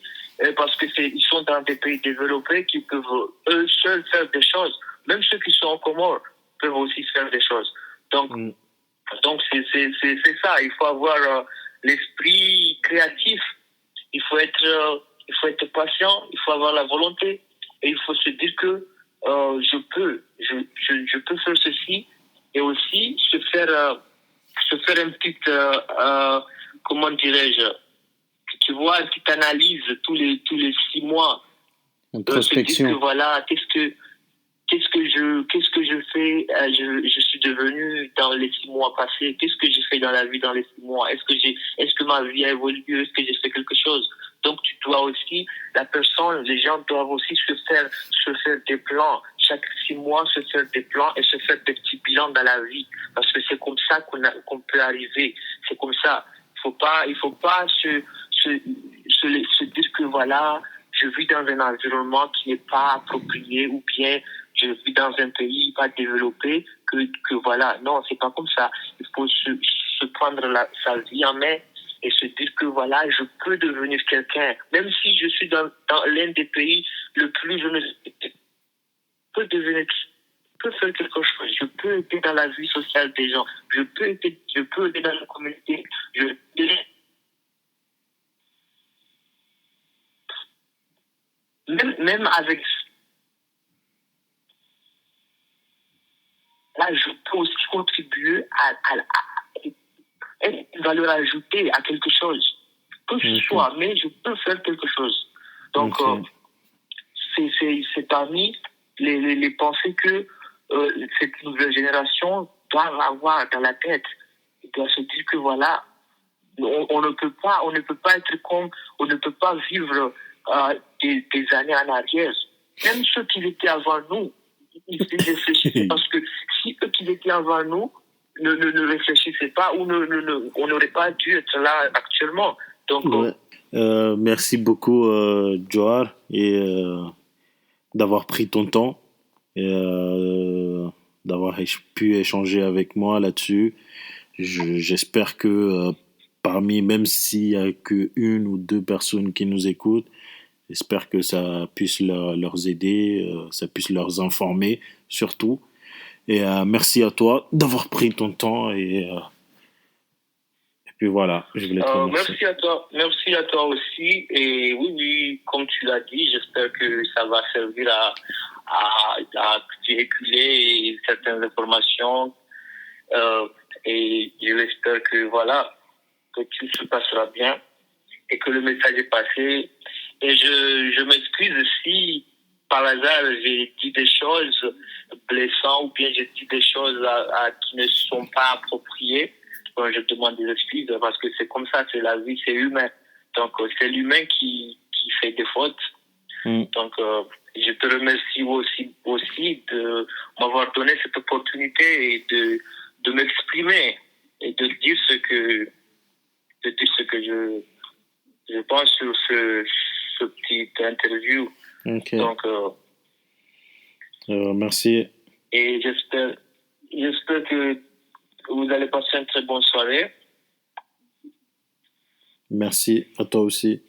parce que ils sont dans des pays développés qui peuvent eux seuls faire des choses. Même ceux qui sont en Comores peuvent aussi faire des choses. Donc, Hmm. c'est ça. Il faut avoir l'esprit créatif il faut être patient, il faut avoir la volonté et il faut se dire que je peux faire ceci et aussi se faire une petite, comment dirais-je, tu vois, une petite analyse tous les 6 mois, se dire que Introspection. voilà, qu'est-ce que je fais, je suis devenu dans les 6 mois passés, qu'est-ce que j'ai fait dans la vie dans les 6 mois, est-ce que ma vie a évolué, est-ce que j'ai fait quelque chose. Donc tu dois aussi, les gens doivent aussi se faire des plans, chaque 6 mois se faire des plans et se faire des petits bilans dans la vie, parce que c'est comme ça qu'on peut arriver, c'est comme ça. Il faut pas se dire que voilà, je vis dans un environnement qui n'est pas approprié ou bien je vis dans un pays pas développé, que voilà. Non, c'est pas comme ça. Il faut se prendre sa vie en main et se dire que voilà, je peux devenir quelqu'un. Même si je suis dans l'un des pays le plus jeune, je peux devenir, je peux faire quelque chose. Je peux aider dans la vie sociale des gens. Je peux aider dans la communauté. Même avec là, je peux aussi contribuer à une valeur ajoutée à quelque chose. Que ce soit, mais je peux faire quelque chose. Donc, c'est parmi les pensées que cette nouvelle génération doit avoir dans la tête. Il doit se dire que voilà, on ne peut pas être comme, on ne peut pas vivre des années en arrière. Même ceux qui étaient avant nous, ils réfléchissaient parce que si eux qui étaient avant nous ne réfléchissaient pas ou on n'aurait pas dû être là actuellement. Donc, Ouais. Merci beaucoup, Johar, et d'avoir pris ton temps et d'avoir pu échanger avec moi là-dessus. J'espère que parmi, même s'il y a que une ou deux personnes qui nous écoutent, j'espère que ça puisse leur aider, ça puisse leur informer surtout. Et merci à toi d'avoir pris ton temps et puis voilà, je voulais te remercier. merci à toi aussi. Et oui, oui, comme tu l'as dit, j'espère que ça va servir à véhiculer certaines informations. Et j'espère que voilà, que tout se passera bien et que le message est passé. Et je m'excuse si par hasard j'ai dit des choses blessantes ou bien j'ai dit des choses qui ne sont pas appropriées. Bon, je demande des excuses parce que c'est comme ça, c'est la vie, c'est humain. Donc c'est l'humain qui fait des fautes. Donc je te remercie aussi de m'avoir donné cette opportunité et de m'exprimer et de dire ce que je pense sur ce petit interview. Ok. Donc, merci. et j'espère que vous allez passer une très bonne soirée. Merci à toi aussi.